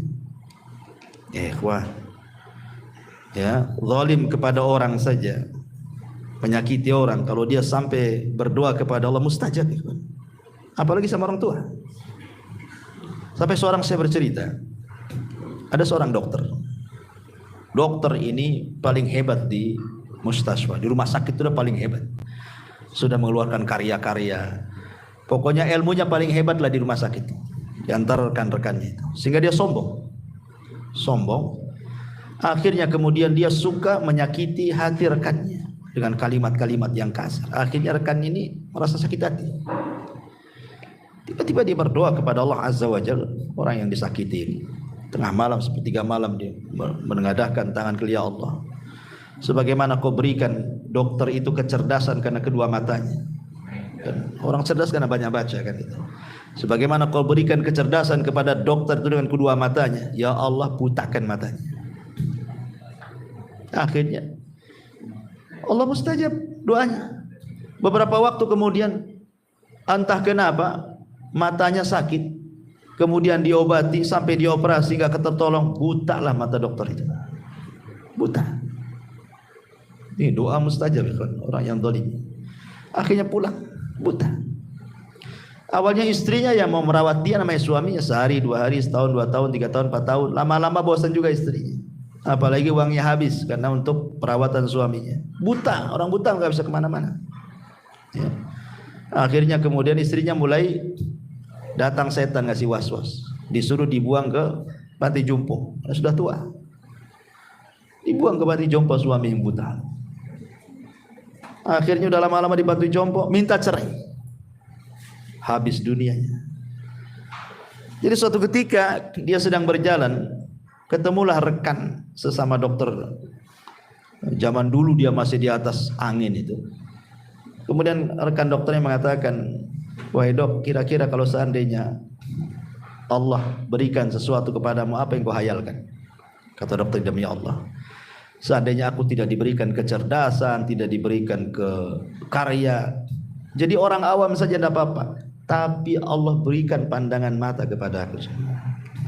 Ikhwah, ya, zalim kepada orang saja, menyakiti orang, kalau dia sampai berdoa kepada Allah mustajab, apalagi sama orang tua. Sampai seorang saya bercerita, ada seorang dokter. Dokter ini paling hebat di mustaswa, di rumah sakit itu udah paling hebat. Sudah mengeluarkan karya-karya. Pokoknya ilmunya paling hebat lah di rumah sakit, di antara rekan-rekannya itu. Sehingga dia sombong. Akhirnya kemudian dia suka menyakiti hati rekannya dengan kalimat-kalimat yang kasar. Akhirnya rekan ini merasa sakit hati. Tiba-tiba dia berdoa kepada Allah Azza wa Jalla, orang yang disakiti ini. Tengah malam, sepertiga malam, dia menengadahkan tangan ke, ya Allah, sebagaimana kau berikan dokter itu kecerdasan karena kedua matanya. Dan orang cerdas karena banyak baca kan itu. Sebagaimana kau berikan kecerdasan kepada dokter itu dengan kedua matanya, ya Allah butakan matanya. Akhirnya Allah mustajab doanya. Beberapa waktu kemudian, entah kenapa matanya sakit, kemudian diobati sampai dioperasi nggak tertolong, buta lah mata dokter itu, buta. Ini doa mustajab kan, orang yang zalim. Akhirnya pulang buta. Awalnya istrinya yang mau merawat dia, namanya suaminya, sehari, 2 hari, setahun, 2 tahun, 3 tahun, 4 tahun. Lama-lama bosan juga istrinya. Apalagi uangnya habis karena untuk perawatan suaminya. Buta, orang buta nggak bisa kemana-mana. Ya. Akhirnya kemudian istrinya mulai datang setan ngasih was-was, disuruh dibuang ke panti jompo. Sudah tua, dibuang ke panti jompo suami yang buta. Akhirnya udah lama-lama di panti jompo, minta cerai, habis dunianya. Jadi suatu ketika dia sedang berjalan, ketemulah rekan sesama dokter. Zaman dulu dia masih di atas angin itu. Kemudian rekan dokternya mengatakan, wahai dok, kira-kira kalau seandainya Allah berikan sesuatu kepadamu, apa yang kau hayalkan? Kata dokter, demi Allah, seandainya aku tidak diberikan kecerdasan, tidak diberikan karya, jadi orang awam saja tidak apa-apa, tapi Allah berikan pandangan mata kepada aku.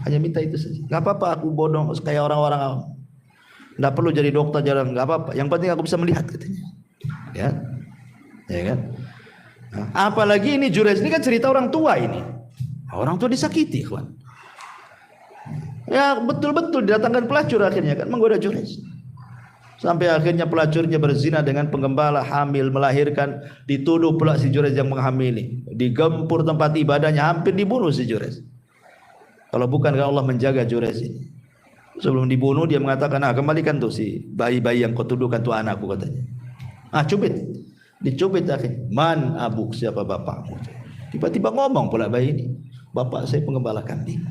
Hanya minta itu saja. Gak apa-apa aku bodoh kayak orang-orang awam, tidak perlu jadi dokter, jarang, gak apa-apa. Yang penting aku bisa melihat, katanya. Ya kan? Nah, apalagi ini Jurayj ini kan cerita orang tua ini. Orang tua disakiti, kawan. Ya betul-betul didatangkan pelacur akhirnya kan, menggoda Jurayj. Sampai akhirnya pelacurnya berzina dengan penggembala, hamil, melahirkan, dituduh pula si Jurayj yang menghamili. Digempur tempat ibadahnya, hampir dibunuh si Jurayj. Kalau bukan karena Allah menjaga Jurayj ini. Sebelum dibunuh dia mengatakan, kembalikan tuh si bayi-bayi yang kau tuduhkan tuh anakku, katanya. Cubit. Dicubit akhirnya, man abuk, siapa bapakmu? Tiba-tiba ngomong pula bayi ini, bapak saya penggembala kambing.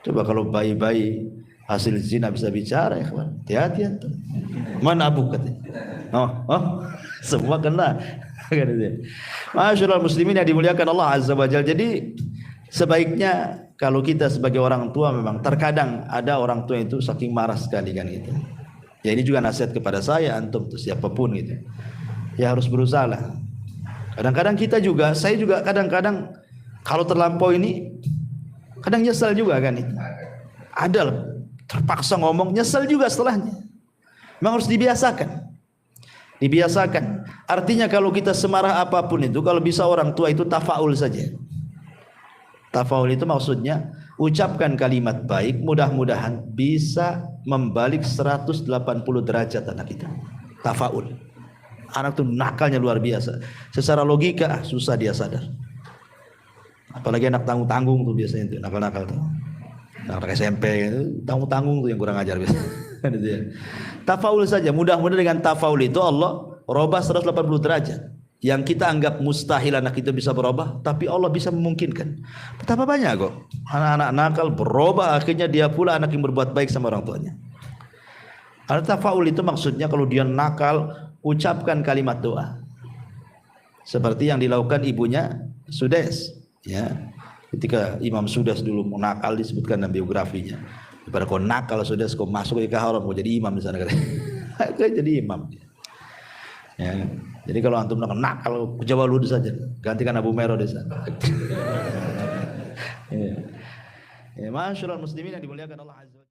Coba kalau bayi-bayi hasil zina bisa bicara, ya kawan, hati-hati antum. Man abuk, katanya. Semua kena. Masyaallah muslimin yang dimuliakan Allah Azza wa Jalla. Jadi sebaiknya kalau kita sebagai orang tua, memang terkadang ada orang tua itu saking marah sekali kan gitu. Ya ini juga nasihat kepada saya, antum tuh siapapun gitu. Ya harus berusaha lah. Kadang-kadang kita juga, saya juga kadang-kadang kalau terlampau ini, kadang nyesal juga kan itu. Ada terpaksa ngomong, nyesal juga setelahnya. Memang harus dibiasakan. Dibiasakan. Artinya kalau kita semarah apapun itu, kalau bisa orang tua itu tafaul saja. Tafaul itu maksudnya ucapkan kalimat baik, mudah-mudahan bisa membalik 180 derajat anak kita. Tafaul. Anak itu nakalnya luar biasa. Secara logika susah dia sadar. Apalagi anak tanggung-tanggung tuh biasanya itu nakal-nakal tuh. Anak SMP itu tanggung-tanggung tuh yang kurang ajar biasa. Gitu ya. Tafaul saja, mudah-mudahan dengan tafaul itu Allah robah 180 derajat. Yang kita anggap mustahil anak itu bisa berubah, tapi Allah bisa memungkinkan. Betapa banyak kok anak-anak nakal berubah, akhirnya dia pula anak yang berbuat baik sama orang tuanya. Ada tafaul itu maksudnya kalau dia nakal, ucapkan kalimat doa. Seperti yang dilakukan ibunya Sudes, ya. Ketika Imam Sudes dulu mau nakal disebutkan dalam biografinya. Daripada kau nakal Sudes, kau masuk ke haram, kau jadi imam di sana. Kau jadi imam. Ya. Jadi kalau antum nakal, coba lu saja, gantikan Abu Mero di sana. Ya. Ya, masyaallah muslimin yang dimuliakan Allah Azza